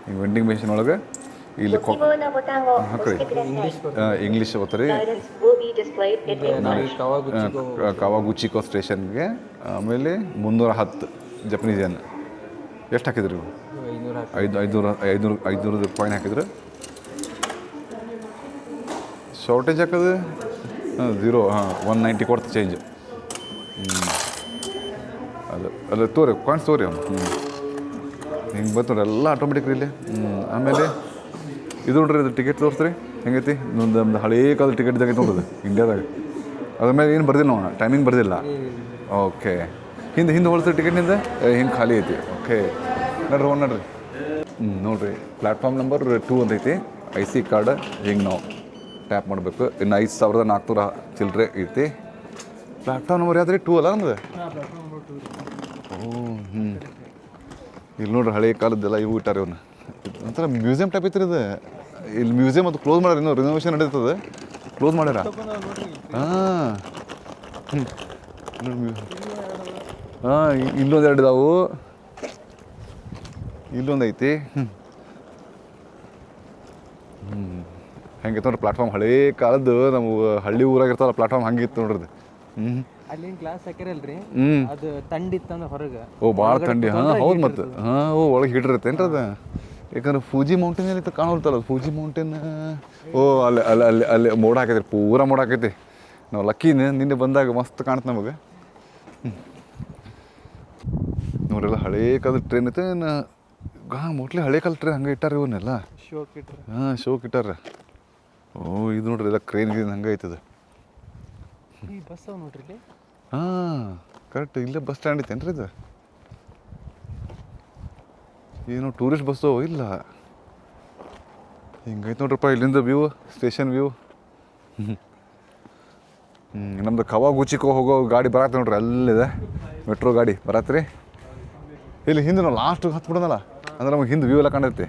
ಹಿಂಗೆ ವೆಂಡಿಂಗ್ ಮಷಿನ್ ಒಳಗೆ ಇಲ್ಲಿ ಹಾಕ್ರಿ ಇಂಗ್ಲೀಷ್ ಓದ್ತಾರೆ. ಕವಾಗುಚಿಕೋ ಸ್ಟೇಷನ್ಗೆ ಆಮೇಲೆ 310 ಜಪನೀಸ್ ಏನು ಎಷ್ಟು ಹಾಕಿದ್ರಿ ನೀವು? 500 ಕಾಯಿನ್ ಹಾಕಿದ್ರು. ಶಾರ್ಟೇಜ್ ಹಾಕೋದು 0 190 ಕೊಡ್ತು ಚೇಂಜ್. ಅದು ತೋರಿ ಕಾಯಿನ್ಸ್ ತೋರಿ ಹಿಂಗೆ ಬಂತು ನೋಡ್ರಿ ಎಲ್ಲ ಆಟೋಮೆಟಿಕ್ ರೀ ಇಲ್ಲಿ. ಆಮೇಲೆ ಇದು ನೋಡ್ರಿ ಇದು ಟಿಕೆಟ್ ತೋರಿಸ್ರಿ ಹೆಂಗೈತಿ. ನಮ್ದು ಹಳೇ ಕಾಲದ ಟಿಕೆಟ್ ಇದಾಗೈತೆ ನೋಡೋದು ಇಂಡಿಯಾದಾಗ. ಅದ್ರ ಮೇಲೆ ಏನು ಬರ್ದಿಲ್ಲ ನಾವು, ಟೈಮಿಂಗ್ ಬರ್ದಿಲ್ಲ. ಓಕೆ, ಹಿಂದೆ ಹೋಲ್ಸ್ರಿ ಟಿಕೆಟ್ನಿಂದ ಹಿಂಗೆ ಖಾಲಿ ಐತಿ. ಓಕೆ ನೋಡ್ರಿ ನೋಡ್ರಿ ಪ್ಲ್ಯಾಟ್ಫಾರ್ಮ್ ನಂಬರ್ 2 ಅಂತ ಐತಿ. IC ಕಾರ್ಡ್ ಹಿಂಗೆ ನಾವು ಟ್ಯಾಪ್ ಮಾಡಬೇಕು. ಇನ್ನು 5400 ಚಿಲ್ಲರೆ ಐತಿ. ಪ್ಲ್ಯಾಟ್ಫಾರ್ಮ್ ನಂಬರ್ ಯಾವ್ದು ರೀ? 2 ಅಲ್ಲ ನಮ್ದು? ಇಲ್ಲಿ ನೋಡ್ರಿ ಹಳೆ ಕಾಲದ್ದೆಲ್ಲ ಇವು ಇಟ್ಟಾರೆ ಇವನ್ನ. ಒಂಥರ ಮ್ಯೂಸಿಯಂ ಟೈಪ್ ಐತ್ರಿ ಇದು. ಇಲ್ಲಿ ಮ್ಯೂಸಿಯಂ ಅದು ಕ್ಲೋಸ್ ಮಾಡ್ಯಾರ, ಇನ್ನೂ ರಿನೋವೇಷನ್ ನಡೀತದೆ, ಕ್ಲೋಸ್ ಮಾಡ್ಯಾರ. ಇಲ್ಲೊಂದು 2 ಇದಾವು, ಇಲ್ಲೊಂದು ಐತಿ. ಹೆಂಗಿತ್ತು ನೋಡ್ರಿ ಪ್ಲಾಟ್ಫಾರ್ಮ್, ಹಳೇ ಕಾಲದ್ದು ನಮ್ಮ ಹಳ್ಳಿ ಊರಾಗಿರ್ತಾವಲ್ಲ ಪ್ಲಾಟ್ಫಾರ್ಮ್ ಹಂಗಿತ್ತು ನೋಡ್ರಿ. ಅಲ್ಲಿನ ಗ್ಲಾಸ್ ಹಾಕಿರಲ್ರಿ, ಅದು ತಂಡಿತ್ತಂದ್ರೆ ಹೊರಗೆ. ಭಾಳ ಥಂಡಿ. ಹೌದು ಮತ್ತೆ ಒಳಗೆ ಹೀಟರ್ ಇರುತ್ತೆ ಏನ್ರಿ ಅದು. ಯಾಕಂದ್ರೆ ಫೂಜಿ ಮೌಂಟೇನ್ ಏನಿತ್ತು ಕಾಣೋಲ್ತಲ್ಲ, ಫೂಜಿ ಮೌಂಟೇನ್. ಅಲ್ಲಿ ಅಲ್ಲಿ ಅಲ್ಲಿ ಅಲ್ಲಿ ಮೋಡ ಹಾಕೈತಿ, ಪೂರಾ ಮೋಡ ಹಾಕೈತಿ. ನಾವು ಲಕ್ಕಿನ ನಿನ್ನೆ ಬಂದಾಗ ಮಸ್ತ್ ಕಾಣುತ್ತೆ ನಮಗೆ. ನೋಡ್ರೆಲ್ಲ ಹಳೇ ಕಾಲದ ಟ್ರೈನ್ ಐತೆ. ಮೋಸ್ಟ್ಲಿ ಹಳೇ ಕಾಲದ ಟ್ರೈನ್ ಹಂಗೆ ಇಟ್ಟಾರ ಇವನ್ನೆಲ್ಲ. ಶೋಕ್ ಇಟ್ಟಾರ. ಇದು ನೋಡ್ರಿ ಎಲ್ಲ ಕ್ರೇನ್ ಹಂಗೆ ಐತದ. ಬಸ್ ನೋಡ್ರಿ. ಕರೆಕ್ಟ್, ಇಲ್ಲೇ ಬಸ್ ಸ್ಟ್ಯಾಂಡ್ ಐತೇನ್ರಿ ಇದು? ಏನು ಟೂರಿಸ್ಟ್ ಬಸ್ಸು ಇಲ್ಲ, ಹಿಂಗೈತೆ ನೋಡ್ರಪ್ಪ ಇಲ್ಲಿಂದ ವ್ಯೂ, ಸ್ಟೇಷನ್ ವ್ಯೂ. ನಮ್ದು ಕವಾಗುಚಿಕೋ ಹೋಗೋ ಗಾಡಿ ಬರತ್ತೆ ನೋಡ್ರಿ, ಅಲ್ಲಿದೆ ಮೆಟ್ರೋ ಗಾಡಿ ಬರತ್ರಿ. ಇಲ್ಲಿ ಹಿಂದೆ ನಾವು ಲಾಸ್ಟ್ ಹತ್ಬಿಡೋದಲ್ಲ, ಅಂದ್ರೆ ನಮಗೆ ಹಿಂದೆ ವ್ಯೂ ಎಲ್ಲ ಕಾಣಿರುತ್ತೆ.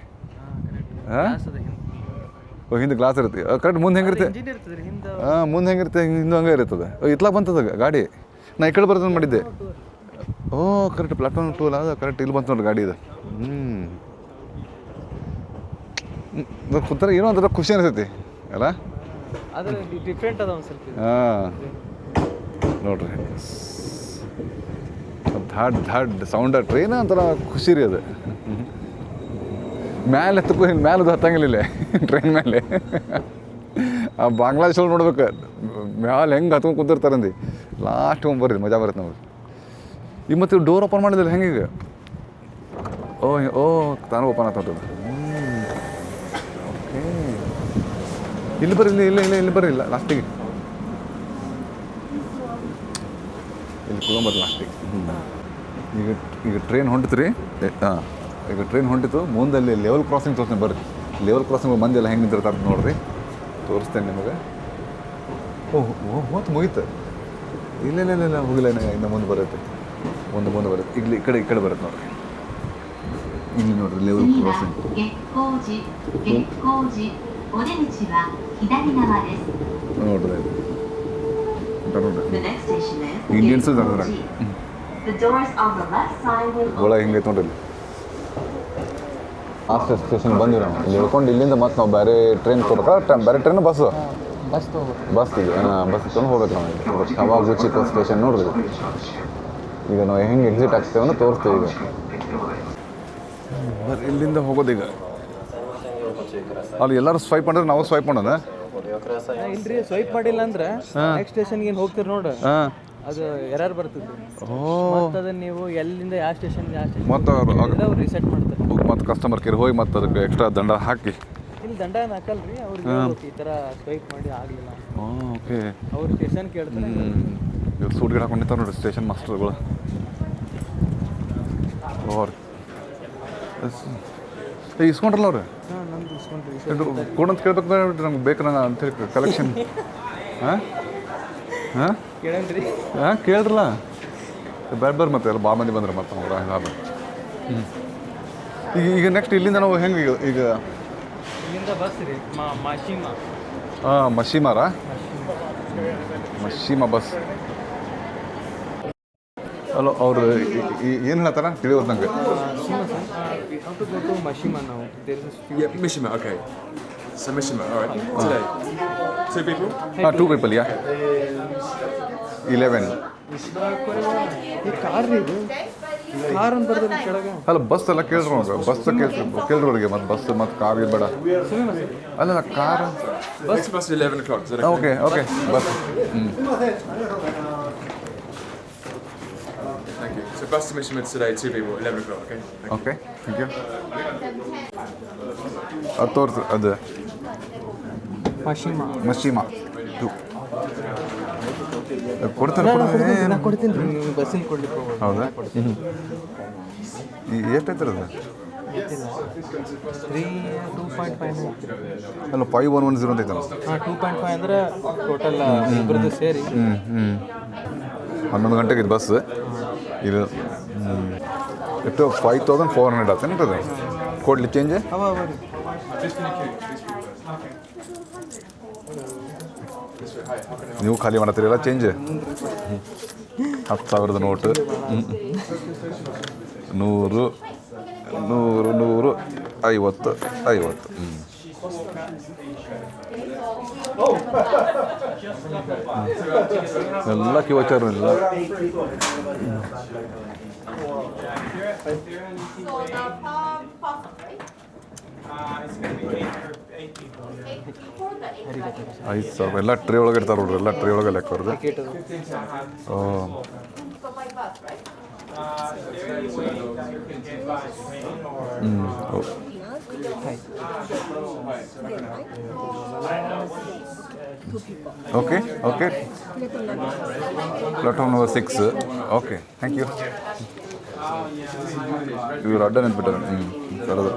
ಹಿಂದೆ ಗ್ಲಾಸ್ ಇರುತ್ತೆ. ಕರೆಕ್ಟ್ ಮುಂದೆ ಹೆಂಗಿರುತ್ತೆ? ಮುಂದೆ ಹೆಂಗಿರುತ್ತೆ ಹಿಂದೆ ಹಂಗೆ ಇರ್ತದೆ. ಇತ್ಲಾ ಬಂತದ ಗಾಡಿ. ನಾ ಈ ಕಡೆ ಬರ್ತದೆ ಮಾಡಿದ್ದೆ. ಕರೆಕ್ಟ್ ಪ್ಲಾಟ್ಫಾರ್ಮ್ 2 ಅಲ್ಲ, ಅದು ಕರೆಕ್ಟ್ ಇಲ್ಲಿ ಬಂತು ನೋಡ್ರಿ ಗಾಡಿ ಇದು. ಕುಂತಾರೆ ಏನೋ ಒಂಥರ ಖುಷಿ ಅನಿಸ್ತೈತಿ ಅಲ್ಲ. ನೋಡ್ರಿ ಧಾಡ್ ಸೌಂಡ ಟ್ರೈನ್ ಒಂಥರ ಖುಷಿ ರೀ ಅದು. ಮ್ಯಾಲೆ ಹತ್ತಕ್ಕೂ ಮ್ಯಾಲದು ಹತ್ತಂಗಿಲ್ಲ ಇಲ್ಲೇ ಟ್ರೈನ್ ಮೇಲೆ. ಆ ಬಾಂಗ್ಲಾದೇಶ ಒಳಗೆ ನೋಡ್ಬೇಕು ಮ್ಯಾಲೆ ಹೆಂಗೆ ಹತ್ಕೊಂಡು ಕುಂತಿರ್ತಾರಂದು. ಲಾಸ್ಟ್ ಬರ್ರಿ ಮಜಾ ಬರುತ್ತೆ ನಮಗೆ. ಈಗ ಮತ್ತೆ ಡೋರ್ ಓಪನ್ ಮಾಡಿದ್ರೆ ಹೆಂಗೆ? ತಾನು ಓಪನ್ ಆಗ್ತದೆ. ಓಕೆ, ಇಲ್ಲಿ ಬರ್ರಿ, ಇಲ್ಲಿ ಬರ್ರಿ, ಇಲ್ಲ ಲಾಸ್ಟಿಗೆ ಇಲ್ಲಿ ಕುಗೊಂಬರ್ರಿ ಲಾಸ್ಟಿಗೆ. ಈಗ ಟ್ರೈನ್ ಹೊಂಟಿತು ರೀ. ಈಗ ಟ್ರೈನ್ ಹೊಂಟಿತ್ತು. ಮುಂದಲ್ಲಿ ಲೆವೆಲ್ ಕ್ರಾಸಿಂಗ್ ತೋರಿಸ್ತೀನಿ ಬರ್ರಿ. ಲೆವೆಲ್ ಕ್ರಾಸಿಂಗ್ ಮಂದಿ ಎಲ್ಲ ಹೆಂಗೆ ನಿಂತಿರ್ತಾರೆ ನೋಡ್ರಿ, ತೋರಿಸ್ತೇನೆ ನಿಮಗೆ. ಹೊತ್ತು ಮುಗೀತು. ಇಲ್ಲ ಹೋಗಿಲ್ಲ, ಇನ್ನು ಮುಂದೆ ಬರುತ್ತೆ, ಮುಂದೆ ಬರುತ್ತೆ. ಈಗ ಈ ಕಡೆ ಬರುತ್ತೆ ನೋಡ್ರಿ. ಇಲ್ಲಿ ನೋಡ್ರಿ ಲೆವೆಲ್ ಕ್ರಾಸಿಂಗ್. ನೋಡ್ರಿ ಇಂಡಿಯನ್ಸು ಒಳಗೆ ಹಿಂಗೈತೆ ನೋಡ್ರಿ. ಲಾಸ್ಟ್ ಸ್ಟೇಷನ್ ಬಂದಿವಿ ನಾವು ಇಲ್ಲಿ ಇಳ್ಕೊಂಡು ಇಲ್ಲಿಂದ ಮತ್ತೆ ನಾವು ಬೇರೆ ಟ್ರೈನ್ ತೊಗೋಬೇಕಾ ಬೇರೆ ಟ್ರೈನ್ ಬಸ್ಸು ಬಸ್ ತೊಗೋಬೇಕು. ಬಸ್ ಇದೆ ಬಸ್ ತೊಗೊಂಡು ಹೋಗ್ಬೇಕು ನಾವು ಈಗ ಕವಾಗುಚಿ ಸ್ಟೇಷನ್ ನೋಡ್ರಿ ಈಗ ನಾವು ಹೆಂಗೆ ಎಕ್ಸಿಟ್ ಆಗ್ತೇವೆ ಅಂತ ತೋರಿಸ್ತೀವಿ ಈಗ ಬರ್ರಿ ಇಲ್ಲಿಂದ ಹೋಗೋದು ಈಗ ಅಲ್ಲಿ ಎಲ್ಲರೂ ಸ್ವೈಪ್ ಮಾಡಿದ್ರೆ ನಾವು ಸ್ವೈಪ್ ಮಾಡೋಣ ಇಲ್ರಿ ಸ್ವೈಪ್ ಮಾಡಿಲ್ಲ ಅಂದ್ರೆ ನೆಕ್ಸ್ಟ್ ಸ್ಟೇಷನ್ಗೆ ಏನು ಹೋಗ್ತೀರಿ ನೋಡು ಹಾಂ ಅದು ಎರರ್ ಬರ್ತದೆ. ಓ ಅದನ್ನ ನೀವು ಎಲ್ಲಿಂದ ಯಾವ ಸ್ಟೇಷನ್ಗೆ ಯಾವ ಸ್ಟೇಷನ್ ಮತ್ತು ಅವ್ರು ರಿಸೆಟ್ ಮಾಡ್ತಾರೆ. ಮತ್ತು ಕಸ್ಟಮರ್ ಕೇರ್ ಹೋಗಿ ಮತ್ತು ಅದಕ್ಕೆ ಎಕ್ಸ್ಟ್ರಾ ದಂಡ ಹಾಕಿ ಇಲ್ಲಿ ದಂಡ ಏನು ಹಾಕಲ್ರಿ ಅವ್ರಿಗೆ ಹೇಳ್ಬೇಕು ಈ ಥರ ಸ್ವೈಪ್ ಮಾಡಿ ಆಗಲಿಲ್ಲ ಓಕೆ ಅವ್ರು ಸ್ಟೇಷನ್ ಕೇಳ್ತಾರೆ. ಇವ್ರು ಸೂಟ್ ಗಿಡ ಹಾಕೊಂಡಿರ್ತಾರೆ ನೋಡಿರಿ ಸ್ಟೇಷನ್ ಮಾಸ್ಟರ್ಗಳು ಇಸ್ಕೊಂಡ್ರಲ್ಲ ಅವ್ರು ಹಾಂ ನಂದು ಇಸ್ಕೊಂಡ್ರಿ ಕೊಡಂತ ಕೇಳ್ಬೇಕು ನಮ್ಗೆ ಬೇಕು ಅಂತೇಳಿ ಕಲೆಕ್ಷನ್ ಹಾಂ ಹಾಂ ಕೇಳಲ್ರಿ ಹಾಂ ಕೇಳ್ರಲ್ಲ ಬೇರೆ ಮತ್ತೆ ಎಲ್ಲ ಭಾಳ ಮಂದಿ ಬಂದ್ರೆ ಮತ್ತೆ ಅವ್ರು ಹಂಗಾದ ಈಗ ನೆಕ್ಸ್ಟ್ ಇಲ್ಲಿಂದ ನಾವು ಹೆಂಗೆ ಈಗ ಇಲ್ಲಿಂದ ಬಸ್ ರೀ ಮಾಶಿಮಾ ಹಾಂ ಮಶೀಮಾರ ಮಶೀಮಾ ಬಸ್ ಅಲ್ಲ ಅವ್ರು ಏನು ಹೇಳ್ತಾರ ತಿಳಿಯೋದು ನಂಗೆ how to go to Mashima now. There is a Yeah, Mishima, okay. So Mishima, all right. Today, 2 people? ಹಾಂ 2 people ಯಾ 11 ಈ ಕಾರ್ ರೀ ಇದು ಕಾರ್ ಅಂತ ಬರ್ತದೆ ಕೆಳಗೆ. ಅಲ್ಲ ಬಸ್ ಎಲ್ಲ ಕೇಳ್ರು ಬಸ್ ಕೇಳ್ರಿ ಅವ್ರಿಗೆ ಮತ್ತು ಬಸ್ ಮತ್ತು ಕಾರ್ ಬೇಡ ಅಲ್ಲ car Next bus is 11 o'clock. Is that okay? Okay bus Thank you. So bus to Mishima today, 2 people, 11 o'clock, okay? Thank okay thank you ಅದು ತೋರ್ಸು ಅದು ಮಾಶಿಮಾ ಮಶೀಮಾ 2 ಕೊಡ್ತಾರೆ ನಾ ಕೊಡ್ತೀನಿ ರೀ ನೀವು ಬಸ್ಸಿಗೆ ಕೊಡ್ಲಿಕ್ಕೆ ಹೋಗ್ಬೋದು. ಹೌದಾ ಎಷ್ಟೈತೆ ಅದು 2.5 ಅಲ್ಲ 5110 ಅಂತೈತಲ್ಲ ಹಾಂ 2.5 ಅಂದ್ರೆ ಟೋಟಲ್ ಇಬ್ಬರದ್ದು ಸೇರಿ 11 ಗಂಟೆಗೆ ಇದು ಬಸ್ ಇದು ಎಷ್ಟು 5400 ಆತೇನು ಅದು ಕೊಡ್ಲಿ ಚೇಂಜ್ ಅವ ರೀ ನೀವು ಖಾಲಿ ಮಾಡತ್ತೀರಲ್ಲ ಚೇಂಜ್ 10,000 ನೋಟು 100 100 100 50 50 ಎಲ್ಲ ಕಿವಚಾರ ಎಲ್ಲ ಐದು ಸಾವಿರ ಎಲ್ಲ ಟ್ರೇ ಒಳಗೆ ಇರ್ತಾರೆ ನೋಡ್ರಿ ಎಲ್ಲ ಟ್ರೇ ಒಳಗೆ ಲೆಕ್ಕ ಅವ್ರದ್ದು oh okay okay platform number 6 okay thank you ಇವ್ರು ಅಡ್ಡ ನೆನ್ಪಿಟ್ಟಾರೆ ಸರದು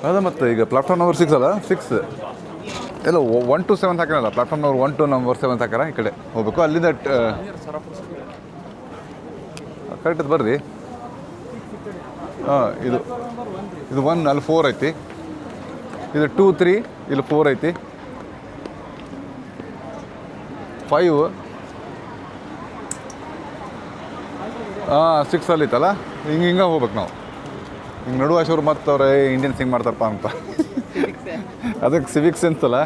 ಅದ ಮತ್ತು ಈಗ ಪ್ಲಾಟ್ಫಾರ್ಮ್ ನಂಬರ್ 6 ಅಲ್ಲ 6 ಎಲ್ಲ 1 to 7 ಹಾಕಿರಲ್ಲ ಪ್ಲಾಟ್ಫಾರ್ಮ್ ನಂಬರ್ 1 to ನಂಬರ್ 7 ಹಾಕ್ಯಾರ ಈ ಕಡೆ ಹೋಗ್ಬೇಕು ಅಲ್ಲಿಂದ ಕರೆಕ್ಟ್ ಅದು ಬರ್ರಿ ಹಾಂ ಇದು 1 ಅಲ್ಲಿ 4 ಐತಿ ಇದು 2 3 ಇಲ್ಲಿ 4 ಐತಿ 5 ಹಾಂ 6 ಅಲ್ಲಿ ಐತಲ್ಲ ಹಿಂಗೆ ಹೋಗ್ಬೇಕು ನಾವು ಹಿಂಗೆ ನಡುವಾಶವ್ರು ಮತ್ತು ಅವ್ರೆ ಇಂಡಿಯನ್ಸ್ ಹಿಂಗೆ ಮಾಡ್ತಾರಪ್ಪ ಅಂತ ಅದಕ್ಕೆ ಸಿವಿಕ್ ಸೆನ್ಸ್ ಅಲ್ಲ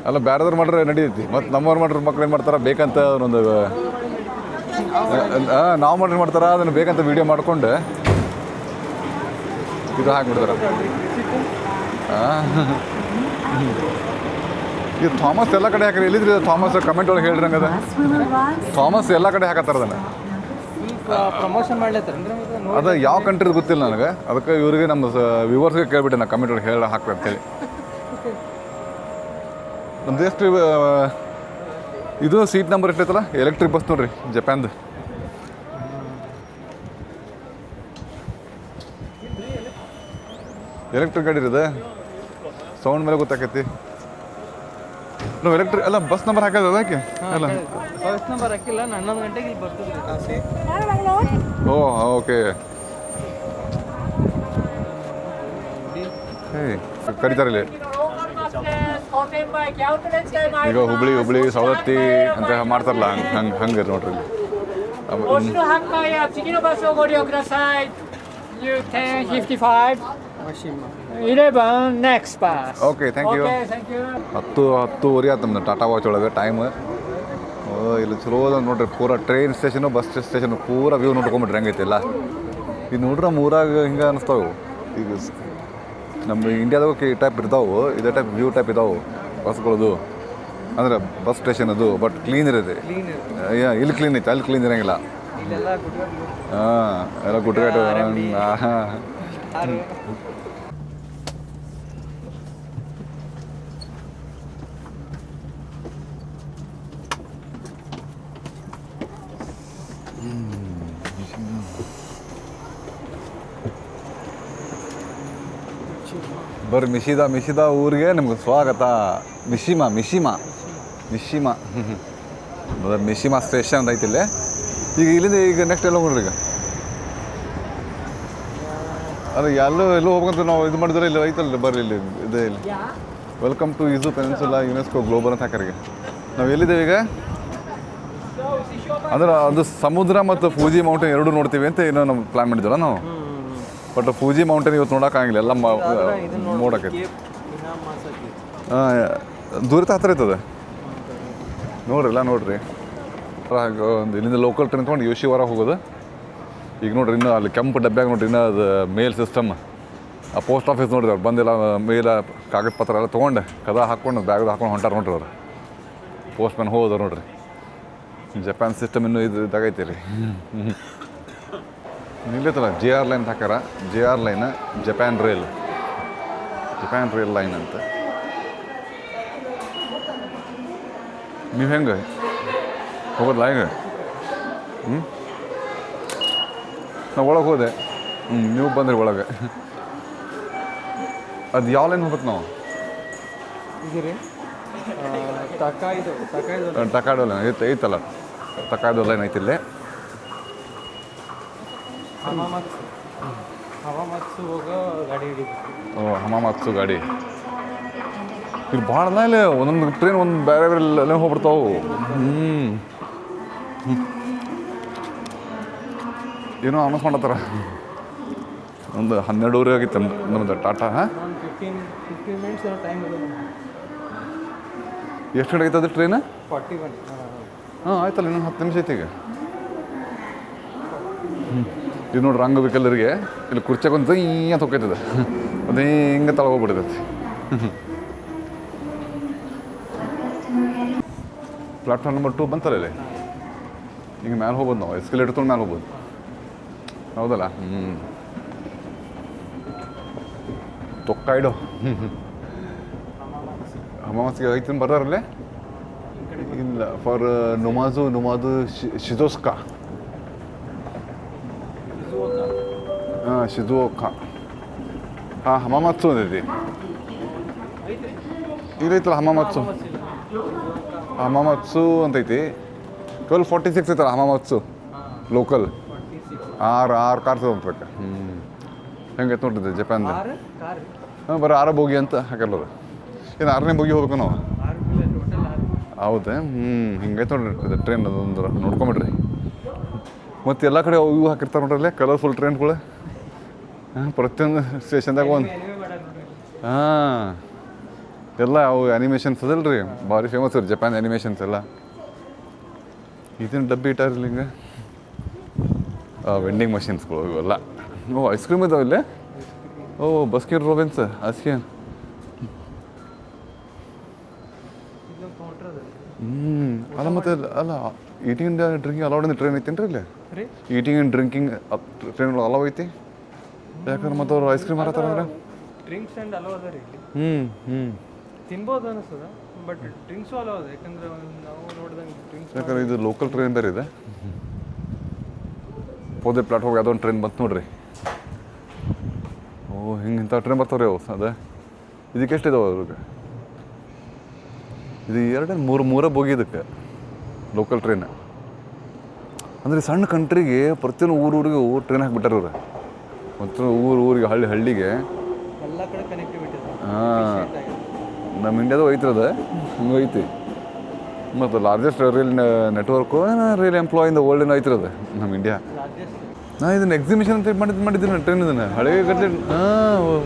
ಅಲ್ಲ ಬೇರೆದವ್ರು ಮಾಡ್ರೆ ನಡೀತೈತಿ ಮತ್ತು ನಮ್ಮವ್ರು ಮಾಡ್ರೆ ಮಕ್ಳು ಏನು ಮಾಡ್ತಾರೆ ಬೇಕಂತ ಒಂದು ನಾವು ಮಾಡ್ರೆ ಮಾಡ್ತಾರೆ ಅದನ್ನು ಬೇಕಂತ ವೀಡಿಯೋ ಮಾಡ್ಕೊಂಡು ಇದು ಹಾಕ್ಬಿಡ್ತಾರೆ ಇದು ಥಾಮಸ್ ಎಲ್ಲ ಕಡೆ ಹಾಕ್ರಿ ಎಲ್ಲಿದ್ರಿ ಥಾಮಸ್ ಕಮೆಂಟ್ ಒಳಗೆ ಹೇಳ್ರಿ ಹಂಗದ ಥಾಮಸ್ ಎಲ್ಲ ಕಡೆ ಹಾಕತ್ತಾರ ಅದನ್ನು ಪ್ರಮೋಷನ್ ಮಾಡ್ಲತ್ತಾರೇನ್ರಿ ಅದು ಯಾವ ಕಂಟ್ರಿದು ಗೊತ್ತಿಲ್ಲ ನನಗೆ ಅದಕ್ಕೆ ಇವ್ರಿಗೆ ನಮ್ಮ ವ್ಯೂವರ್ಸ್ಗೆ ಕೇಳ್ಬಿಟ್ಟೆ ನಾ ಕಮೆಂಟ್ ಒಳಗೆ ಹೇಳಿ ಹಾಕ್ರಿ ಅಂತೇಳಿ ನಮ್ದು ಎಷ್ಟು ಇದು ಸೀಟ್ ನಂಬರ್ ಎಷ್ಟೈತಲ್ಲ ಎಲೆಕ್ಟ್ರಿಕ್ ಬಸ್ ನೋಡ್ರಿ ಜಪಾನ್ದು ಎಲೆಕ್ಟ್ರಿಕ್ ಗಾಡಿ ಇರೋದು ಸೌಂಡ್ ಮೇಲೆ ಗೊತ್ತಾಕೈತಿ ನಾವು ಎಲೆಕ್ಟ್ರಿಕ್ ಅಲ್ಲ ಬಸ್ ನಂಬರ್ ಹಾಕೋದಲ್ಲ ಯಾಕೆ ಅಲ್ಲ ಬಸ್ ನಂಬರ್ ಹಾಕಿಲ್ಲ 11 ಗಂಟೆಗೆ ಇಲ್ಲಿ ಬರ್ತದ್ರಿ ಓ ಓಕೆ ಕರೀತಾರೆ ಇಲ್ಲಿ ಈಗ ಹುಬ್ಳಿ ಸವದತ್ತಿ ಅಂತ ಮಾಡ್ತಾರಲ್ಲ ಹಂಗೆ ನೋಡ್ರಿ ಇಲ್ಲಿ 押しの半回や次のバスをご利用ください。U1055 11 next bus. Okay thank you Okay, thank you. 10:10 ಆಯ್ತು ನಮ್ದು ಟಾಟಾ ವಾಚ್ ಒಳಗೆ ಟೈಮ್ ಇಲ್ಲಿ ಚಲೋ ಅದ ನೋಡ್ರಿ ಪೂರ ಟ್ರೈನ್ ಸ್ಟೇಷನು ಬಸ್ ಸ್ಟೇಷನ್ ಪೂರ ವ್ಯೂ ನೋಡ್ಕೊಂಬಿಟ್ರಿ ಹೆಂಗೈತಿ ಎಲ್ಲ ಈಗ ನೋಡ್ರಿ ನಮ್ಮ ಊರಾಗ ಹಿಂಗೆ ಅನಿಸ್ತಾವೆ ಈಗ ನಮ್ಮ ಇಂಡಿಯಾದಾಗ ಈ ಟೈಪ್ ಇರ್ತಾವೆ ಇದೇ ಟೈಪ್ ವ್ಯೂ ಟೈಪ್ ಇದಾವೆ ಬಸ್ಗಳದು ಅಂದ್ರೆ ಬಸ್ ಸ್ಟೇಷನ್ ಅದು ಬಟ್ ಕ್ಲೀನ್ ಇರುತ್ತೆ ಇಲ್ಲಿ ಕ್ಲೀನ್ ಐತೆ ಅಲ್ಲಿ ಕ್ಲೀನ್ ಇರೋಂಗಿಲ್ಲ ಇಲ್ಲೆಲ್ಲ ಗುಡ್ಗಳು ಹಾಂ ಎಲ್ಲ ಗುಡ್ಗಾಟು ಬರ್ರಿ ಮಿಶಿದ ಊರಿಗೆ ನಿಮ್ಗೆ ಸ್ವಾಗತ ಮಿಶಿಮಾ ಮಿಶಿಮಾ ಸ್ಟೇಷನ್ ಅಂತ ಐತಿ ಇಲ್ಲಿ ಇಲ್ಲಿಂದ ಈಗ ನೆಕ್ಸ್ಟ್ ಎಲ್ಲ ಹೋಗ್ರಿ ಈಗ ಅದು ಎಲ್ಲೋ ಹೋಗ್ಬೇಕಂತ ನಾವು ಇದು ಮಾಡಿದ್ರೆ ಇಲ್ಲಿ ಐತಲ್ಲ ಬರ್ರಿ ಇಲ್ಲಿ ಇದೆ ಇಲ್ಲಿ welcome to Izu peninsula UNESCO global ಅಂತ ಹಾಕರಿಗೆ ನಾವು ಎಲ್ಲಿದ್ದೇವೆ ಈಗ ಅಂದ್ರೆ ಅದು ಸಮುದ್ರ ಮತ್ತು ಫೂಜಿ ಮೌಂಟೇನ್ ಎರಡೂ ನೋಡ್ತೀವಿ ಅಂತ ಏನೋ ನಾವು ಪ್ಲ್ಯಾನ್ ಮಾಡಿದ್ವಲ್ಲ ನಾವು ಬಟ್ ಫೂಜಿ ಮೌಂಟೇನ್ ಇವತ್ತು ನೋಡೋಕ್ಕಾಗಿಲ್ಲ ಎಲ್ಲ ನೋಡೋಕೈತಿ ಹಾಂ ದೂರ ಹತ್ರ ಐತದೆ ನೋಡ್ರಿ ಎಲ್ಲ ನೋಡ್ರಿ ಒಂದು ಇಲ್ಲಿಂದ ಲೋಕಲ್ ಟ್ರೈನ್ ತೊಗೊಂಡು ಯೋಶಿವಾರ ಹೋಗೋದು ಈಗ ನೋಡ್ರಿ ಇನ್ನೂ ಅಲ್ಲಿ ಕೆಂಪು ಡಬ್ಬ್ಯಾಗ ನೋಡ್ರಿ ಇನ್ನೂ ಅದು ಮೇಲ್ ಸಿಸ್ಟಮ್ ಆ ಪೋಸ್ಟ್ ಆಫೀಸ್ ನೋಡ್ರಿ ಅವ್ರು ಬಂದಿಲ್ಲ ಮೇಲ ಕಾಗದ ಪತ್ರ ಎಲ್ಲ ತೊಗೊಂಡು ಕದ ಹಾಕ್ಕೊಂಡು ಬ್ಯಾಗ್ದು ಹಾಕೊಂಡು ಹೊಂಟಾರ ನೋಡ್ರಿ ಅವ್ರು ಪೋಸ್ಟ್ ಮ್ಯಾನ್ ಹೋದ್ರು ನೋಡ್ರಿ ಜಪಾನ್ ಸಿಸ್ಟಮ್ ಇನ್ನೂ ಇದಾಗೈತಿ ರೀ ನಿಲ್ಲೈತಲ್ಲ JR ಲೈನ್ ಹಾಕ್ಯಾರ JR line Japan rail line ಅಂತ ನೀವು ಹೆಂಗೆ ಹೋಗೋದಲ್ಲ ಹೆಂಗೆ ನಾವು ಒಳಗೆ ಹೋದೆ ನೀವು ಬಂದ್ರಿ ಒಳಗೆ ಅದು ಯಾವ ಲೈನ್ ಹೋಗ್ಬೇಕು ನಾವು ಟಕಾಯ್ದು ಲೈನ್ ಐತಲ್ಲ ಟಕಾಯ್ದು ಲೈನ್ ಐತಿ ಇಲ್ಲೇ ಹವಾಮತ್ಸು ಹೋಗೋ ಗಾಡಿ ಹಿಡಿಬೇಕು. ಓ ಹಮಾಮತ್ಸು ಗಾಡಿ ಇಲ್ಲಿ ಭಾಳ ಇಲ್ಲ ಒಂದೊಂದು ಟ್ರೈನ್ ಒಂದು ಬೇರೆ ಬೇರೆ ಲೈನ್ ಹೋಗ್ಬಿಡ್ತಾವೆ ಏನೋ ಅನೌನ್ಸ್ ಮಾಡತ್ತಾರ ಒಂದು 12:30 ಆಗಿತ್ತು ನಮ್ಮದು ಟಾಟಾ ಹಾಂ 15 ಮಿನಿಟ್ಸ್ ಟೈಮ್ ಇದೆ. ಎಷ್ಟು ಗಂಟೆ ಐತದ ಟ್ರೈನ್ 41. ಹಾಂ ಆಯ್ತಲ್ಲ ಇನ್ನೊಂದು 10 ನಿಮಿಷ ಐತಿ ಈಗ ಇದು ನೋಡ್ರಿ ಅಂಗವಿಕಲರಿಗೆ ಇಲ್ಲಿ ಕುರ್ಚಾಗ ಒಂದು ಅಂತ ಹೋಗ್ತದೆ ಅದು ಹಿಂಗೆ ತಳ ಹೋಗ್ಬಿಡ್ತೈತಿ ಪ್ಲಾಟ್ಫಾರ್ಮ್ ನಂಬರ್ 2 ಬಂತಲ್ಲ ಇಲ್ಲಿ ಈಗ ಮ್ಯಾಲೆ ಹೋಗ್ಬೋದು ನಾವು ಎಸ್ಕಲೇಟರ್ ತೊಗೊಂಡು ಮ್ಯಾಲೆ ಹೋಗ್ಬೋದು ಹೌದಲ್ಲ ತೊಕ್ಕಾಯ್ಡು ಹಮಾಮತ್ಸಿಗೆ ಐತಿನ ಬರ್ತಾರಲ್ಲೇ ಇಲ್ಲ ಫಾರ್ ನೊಮಾದು ಶಿಜೋಸ್ಕಾ ಹಾಂ ಶಿಜುಓಕಾ ಹಾಂ ಹಮಾಮತ್ಸು ಅಂತೈತಿ ಇಲ್ಲೈತಲ್ಲ ಹಮಾಮತ್ಸು ಅಂತೈತಿ 12:46 ಐತಲ್ಲ ಹಮಾಮತ್ಸು ಲೋಕಲ್ 6 ಕಾರ್ ತೊಗೊಂಡ್ಬೇಕು ಹೆಂಗೈತೆ ನೋಡ್ರಿ ಜಪಾನ್ದು ಹಾಂ ಬರೀ 6 ಬೋಗಿ ಅಂತ ಹಾಕಲ್ಲದು ಏನು 6ನೇ ಬೋಗಿ ಹೋಗ್ಬೇಕು ನಾವು ಹೌದಾ ಹಿಂಗೈತೆ ನೋಡ್ರಿ ಟ್ರೈನ್ ಅದೊಂದು ನೋಡ್ಕೊಂಬಿಡ್ರಿ ಮತ್ತು ಎಲ್ಲ ಕಡೆ ಇವು ಹಾಕಿರ್ತಾರೆ ನೋಡ್ರಲ್ಲೇ ಕಲರ್ಫುಲ್ ಟ್ರೈನ್ಗಳು ಹಾಂ ಪ್ರತಿಯೊಂದು ಸ್ಟೇಷನ್ದಾಗ ಒಂದು ಹಾಂ ಎಲ್ಲ ಅವು ಆ್ಯನಿಮೇಷನ್ಸ್ ಅದಲ್ಲ ರೀ ಭಾರಿ ಫೇಮಸ್ ರೀ ಜಪಾನ್ ಆ್ಯನಿಮೇಷನ್ಸ್ ಎಲ್ಲ ಇದನ್ನು ಡಬ್ಬಿ ಇಟ್ಟಾರಿಲ್ಲ ಹಿಂಗೆ ವೆಂಡಿಂಗ್ ಮಷಿನ್ಸ್ಗಳು ಇವೆಲ್ಲ ಐಸ್ ಕ್ರೀಮ್ ಇದಾವೆ ಇಲ್ಲೇ ಬಸ್ಕಿನ್ ರೋಬಿನ್ಸ್ ಐಸ್ಕ್ರೀಮ್ ಅಲ್ಲ ಮತ್ತೆ ಅಲ್ಲ ಈಟಿಂಗ್ ಆ್ಯಂಡ್ ಡ್ರಿಂಕಿಂಗ್ ಅಲೌಡ್ ಅಂದ್ರೆ ಟ್ರೈನ್ ಐತೇನ್ರಿ ಇಲ್ಲಿ eating and drinking train allow ಐತಿ ಯಾಕಂದ್ರೆ ಮತ್ತೆ ಅವ್ರು ಐಸ್ ಕ್ರೀಮ್ ಮಾರತ್ತಾರ ಅಂದ್ರೆ ಡ್ರಿಂಕ್ಸ್ ಆ್ಯಂಡ್ ಅಲೋ ಅದ ರೀ ಇಲ್ಲಿ ತಿನ್ಬೋದು ಅನಿಸ್ತದ ಬಟ್ ಡ್ರಿಂಕ್ಸು ಅಲೋ ಅದ ಯಾಕಂದ್ರೆ ನಾವು ನೋಡ್ದಂಗೆ ಡ್ರಿಂಕ್ಸ್ ಯಾಕಂದ್ರೆ ಇದು ಲೋಕಲ್ ಟ್ರೈನ್ ಬೇರೆ ಇದೆ ಹೋದೆ ಪ್ಲಾಟ್ಫಾರ್ಮ್ ಯಾವುದೋ ಒಂದು ಟ್ರೈನ್ ಬಂತು ನೋಡ್ರಿ ಹಿಂಗೆ ಇಂಥ ಟ್ರೈನ್ ಬರ್ತಾವ್ರಿ ಅವು ಅದ ಇದಕ್ಕೆ ಎಷ್ಟಿದಾವೆ ಅವ್ರಿಗೆ ಇದು 2-3 ಬೋಗಿ ಇದಕ್ಕೆ ಲೋಕಲ್ ಟ್ರೈನ್ ಅಂದರೆ ಸಣ್ಣ ಕಂಟ್ರಿಗೆ ಪ್ರತಿಯೊಂದು ಊರಿಗೆ ಟ್ರೈನ್ ಹಾಕಿಬಿಟ್ಟಾರ ಇವ್ರು ಮತ್ತು ಊರಿಗೆ ಹಳ್ಳಿಗೆ ಎಲ್ಲ ಕಡೆ ಕನೆಕ್ಟಿವಿಟಿ ಇದೆ. ಹಾಂ ನಮ್ಮ ಇಂಡಿಯಾದಾಗ ಐತ್ರದ ಹಂಗೆ ಐತಿ ಮತ್ತು largest rail network rail employ in the world ಏನೋ ಐತಿರೋದು ನಮ್ಮ ಇಂಡಿಯಾ. ನಾ ಇದನ್ನು ಎಕ್ಸಿಬಿಷನ್ ಅಂತ ಮಾಡಿದ್ದೀನಿ ಟ್ರೈನ್ ಇದನ್ನು ಹಳೆ ಗಟ್ಟಲೆ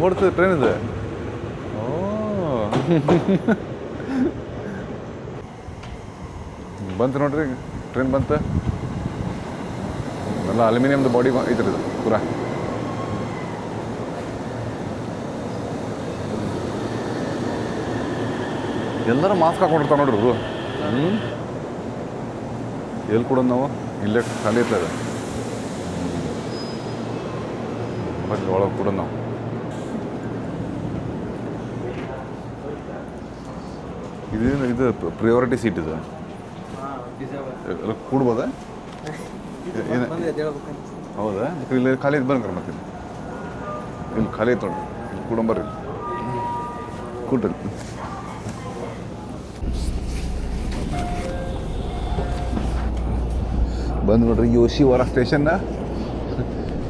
ಓಡ್ತದೆ ಟ್ರೈನ್ ಇದು. ಓ ಬಂತು ನೋಡ್ರಿ ಟ್ರೈನ್ ಬಂತು. ಎಲ್ಲ ಅಲ್ಯೂಮಿನಿಯಮ್ದು ಬಾಡಿ ಐತ್ರಿ ಇದು ಪೂರ. ಎಲ್ಲರೂ ಮಾಸ್ಕ್ ಹಾಕೊಂಡಿರ್ತಾವೆ ನೋಡ್ರಿ ಇವರು. ಎಲ್ಲಿ ಕೊಡೋದು ನಾವು ಇಲ್ಲೇ ಖಾಲಿ ಇರ್ತದೆ ಬಟ್ ಒಳಗೆ ಕೊಡೋದು ನಾವು. ಇದು ಪ್ರಿಯಾರಿಟಿ ಸೀಟ್ ಇದು ಕೂಡ್ಬೋದಾ? ಏನು ಹೌದಾ? ಇಲ್ಲಿ ಖಾಲಿ ಇದು ಬಂದ್ರೆ ಮತ್ತೆ ಇಲ್ಲಿ ಖಾಲಿ ಐತೆ ನೋಡ್ರಿ, ಇಲ್ಲಿ ಕೂಡಂಬರ್ರಿ ಕೂಡ್ರಿ. ಬಂದು ನೋಡ್ರಿ ಯೋಶಿವಾರ ಸ್ಟೇಷನ್ನ.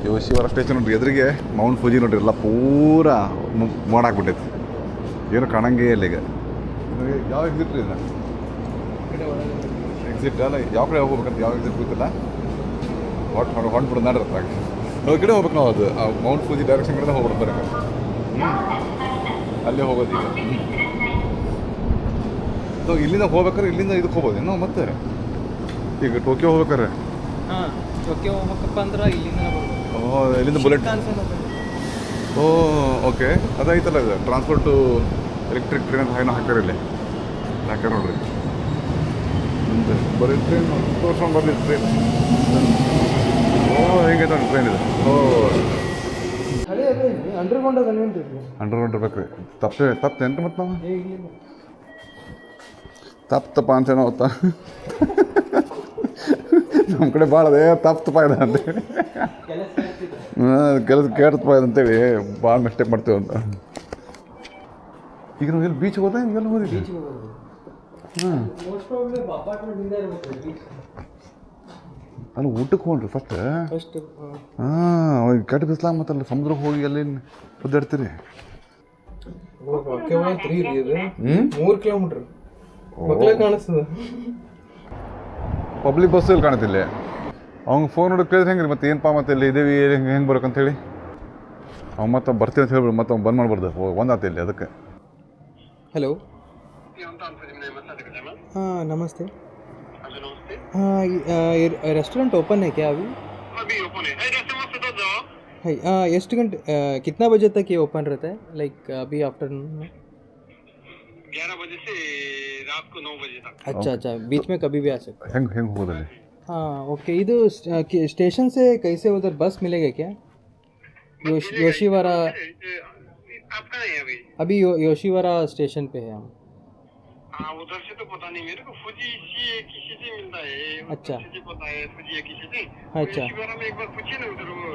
ಯೋಶಿವಾರ ಸ್ಟೇಷನ್ ನೋಡ್ರಿ ಎದುರಿಗೆ ಮೌಂಟ್ ಫುಜಿ ನೋಡ್ರಿ ಎಲ್ಲ ಪೂರಾ ಮಾಡಾಕ್ಬಿಟ್ಟೈತಿ, ಏನು ಕಾಣಂಗೇ ಇಲ್ಲ ಈಗ. ಯಾವ ಎಕ್ಸಿಟ್ ರೀ ಇದನ್ನ? ಎಕ್ಸಿಟ್ ಅಲ್ಲ, ಯಾವ ಕಡೆ ಹೋಗ್ಬೇಕಂತ ಯಾವ ಎಕ್ಸಿಟ್ ಗೊತ್ತಿಲ್ಲ. ಹೊಂಟ್ಬಿಡೋದು ನಡ್ರಿ ಅದ್ರಾಗ ನಾವು ಈ ಕಡೆ ಹೋಗ್ಬೇಕು. ನಾವು ಅದು ಮೌಂಟ್ ಫುಜಿ ಡೈರೆಕ್ಷನ್ ಕಡೆ ಹೋಗ್ಬಿಡೋದು ಬರೋಕೆ. ಅಲ್ಲೇ ಹೋಗೋದು ಈಗ. ಸೊ ಇಲ್ಲಿಂದ ಹೋಗ್ಬೇಕಾದ್ರೆ ಇಲ್ಲಿಂದ ಇದಕ್ಕೆ ಹೋಗ್ಬೋದು ನಾವು ಮತ್ತೆ ಈಗ ಟೋಕಿಯೋ ಹೋಗ್ಬೇಕಾರೆ. ಹಾಂ, ಟೋಕಿಯೋ ಹೋಗ್ಬೇಕಪ್ಪ ಅಂದ್ರೆ ಇಲ್ಲಿಂದ ಇಲ್ಲಿಂದ ಬುಲೆಟ್. ಓ ಓಕೆ, ಅದಾಯ್ತಲ್ಲ ಇದು ಟ್ರಾನ್ಸ್ಪೋರ್ಟು ಎಲೆಕ್ಟ್ರಿಕ್ ಟ್ರೈನ್ ಅಂತ ಏನೋ ಹಾಕ್ಯಾರ ಇಲ್ಲಿ ಹಾಕ್ಯಾರ ನೋಡ್ರಿ. ಬರೀ ಟ್ರೈನ್ ತೋರ್ಸ್ಕೊಂಡು ಬರ್ಲಿ ಟ್ರೈನ್. ಓ ಹೇಗೈತೆ ನೋಡಿ ಟ್ರೈನ್ ಇದು. ಓ ಅಂಡರ್ಗ್ರೌಂಡ್ ಅಂಡರ್ಗ್ರೌಂಡ್ ಇರ್ಬೇಕು ರೀ. ತಪ್ಪೇನ್ರಿ ಮತ್ತು ನಾವು ತಪ್ಪಪ್ಪ ಅಂತೇನೋ ಅವತ್ತ ನಮ್ಮ ಕಡೆ ಭಾಳ ಅದೇ ತಪ್ಪಪ್ಪ ಇದೆ ಅಂತೇಳಿ ಕೆಲಸ ಕೇಳ್ತಪ್ಪ ಇದೆ ಅಂತೇಳಿ ಭಾಳ ಮಿಸ್ಟೇಕ್ ಮಾಡ್ತೇವೆ ಅಂತ. ಈಗ ನಾವು ಎಲ್ಲಿ ಬೀಚ್ಗೆ ಹೋದ ಹಿಂಗೆಲ್ಲ ಹೋದಿದ್ವಿ. ಹಾಂ ಅಲ್ಲಿ ಊಟಕ್ಕೆ ಹೋಗ್ರಿ ಫಸ್ಟ್. ಹಾಂ ಕೆಟ್ಟ ಬಿಸ್ಲಾಗ ಮತ್ತಲ್ಲ ಸಮುದ್ರಕ್ಕೆ ಹೋಗಿ ಅಲ್ಲಿ ಒದ್ದಾಡ್ತೀರಿ. 3 ಕಿಲೋಮೀಟ್ರ್ ಕಾಣಿಸ್ತದೆ. ಪಬ್ಲಿಕ್ ಬಸ್ ಇಲ್ಲಿ ಕಾಣುತ್ತಿಲ್ಲ. ಅವ್ನು ಫೋನ್ ನೋಡಿ ಕೇಳಿದ್ರೆ ಹೆಂಗೆ ರೀ ಮತ್ತೆ ಏನಪ್ಪ ಮತ್ತೆ ಇಲ್ಲಿ ಇದ್ದೀವಿ ಹೆಂಗೆ ಬರ್ಬೇಕಂತೇಳಿ ಅವ್ನು ಮತ್ತೆ ಬರ್ತೀವಿ ಅಂತ ಹೇಳ್ಬಿಡು ಮತ್ತೆ ಅವ್ನು ಬಂದ್ ಮಾಡ್ಬಾರ್ದು ಒಂದಾತ ಇಲ್ಲಿ ಅದಕ್ಕೆ. हेलो हाँ नमस्ते. हाँ रेस्टोरेंट ओपन है क्या अभी? अभी ओपन है. रेस्टोरेंट से तो जाओ. है ಎಷ್ಟು ಗಂಟೆ कितना बजे तक ये ओपन रहता है? लाइक अभी आफ्टरनून में 11 बजे से रात को 9 बजे तक. अच्छा अच्छा, बीच में कभी भी आ सकते हैं. ಹೆಂಗೆ ಹೋಗೋದಲ್ಲಿ? हाँ ओके. ಇದು स्टेशन से कैसे उधर बस मिलेगा क्या? योशीवारा आपका नहीं है अभी. अभी योशीवारा स्टेशन पे है हम. हाँ उधर से तो पता नहीं मेरे को. फुजी से किसी से मिलता है. अच्छा. किसी पता है फुजी है किसी से. अच्छा. योशीवारा में एक बार पूछिए ना उधर वो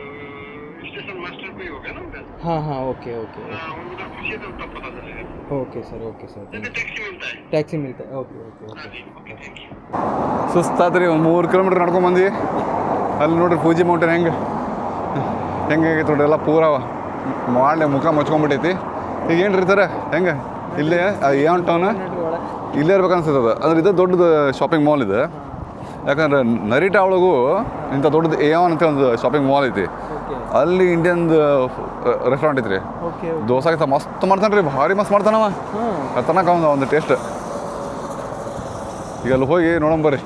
स्टेशन मास्टर पे हो गया ना उधर. हाँ हाँ ओके ओके हाँ उधर पूछिए तो तब पता चलेगा. ओके सर टैक्सी मिलता है. टैक्सी मिलता है. ओके ओके हाँ जी ओके थैंक यू. ಸುಸ್ತಾದ್ರಿ ಒಂದು 3 ಕಿಲೋಮೀಟ್ರ್ ನಡ್ಕೊಂಬಂದು ಅಲ್ಲಿ ನೋಡ್ರಿ ಫೂಜಿ ಮೌಂಟೇನ್ ಹೆಂಗೆ ಆಗೈತೆ ನೋಡ್ರಿ ಎಲ್ಲ ಪೂರ ಮಾಡಲೆ ಮುಖ ಮುಚ್ಕೊಂಡ್ಬಿಟ್ಟೈತಿ. ಈಗ ಏನು ರೀ ಸರ ಹೆಂಗೆ ಇಲ್ಲೇ ಏನು ಟೌನ್ ಇಲ್ಲೇ ಇರ್ಬೇಕು ಅನ್ಸುತ್ತದ. ಅಂದ್ರೆ ಇದು ದೊಡ್ಡದು ಶಾಪಿಂಗ್ ಮಾಲ್ ಇದೆ. ಯಾಕಂದ್ರೆ ನರಿಟಾ ಒಳಗೂ ಇಂಥ ದೊಡ್ಡದು ಏವನ್ ಅಂತ ಒಂದು ಶಾಪಿಂಗ್ ಮಾಲ್ ಐತಿ. ಅಲ್ಲಿ ಇಂಡಿಯನ್ದು ರೆಸ್ಟೋರೆಂಟ್ ಐತ್ರಿ. ದೋಸೆ ಮಸ್ತ್ ಮಾಡ್ತಾನೆ ರೀ, ಭಾರಿ ಮಸ್ತ್ ಮಾಡ್ತಾನವ. ತನಕ ಒಂದು ಟೇಸ್ಟ್. ಈಗ ಅಲ್ಲಿ ಹೋಗಿ ನೋಡಂಬರ್ರಿ.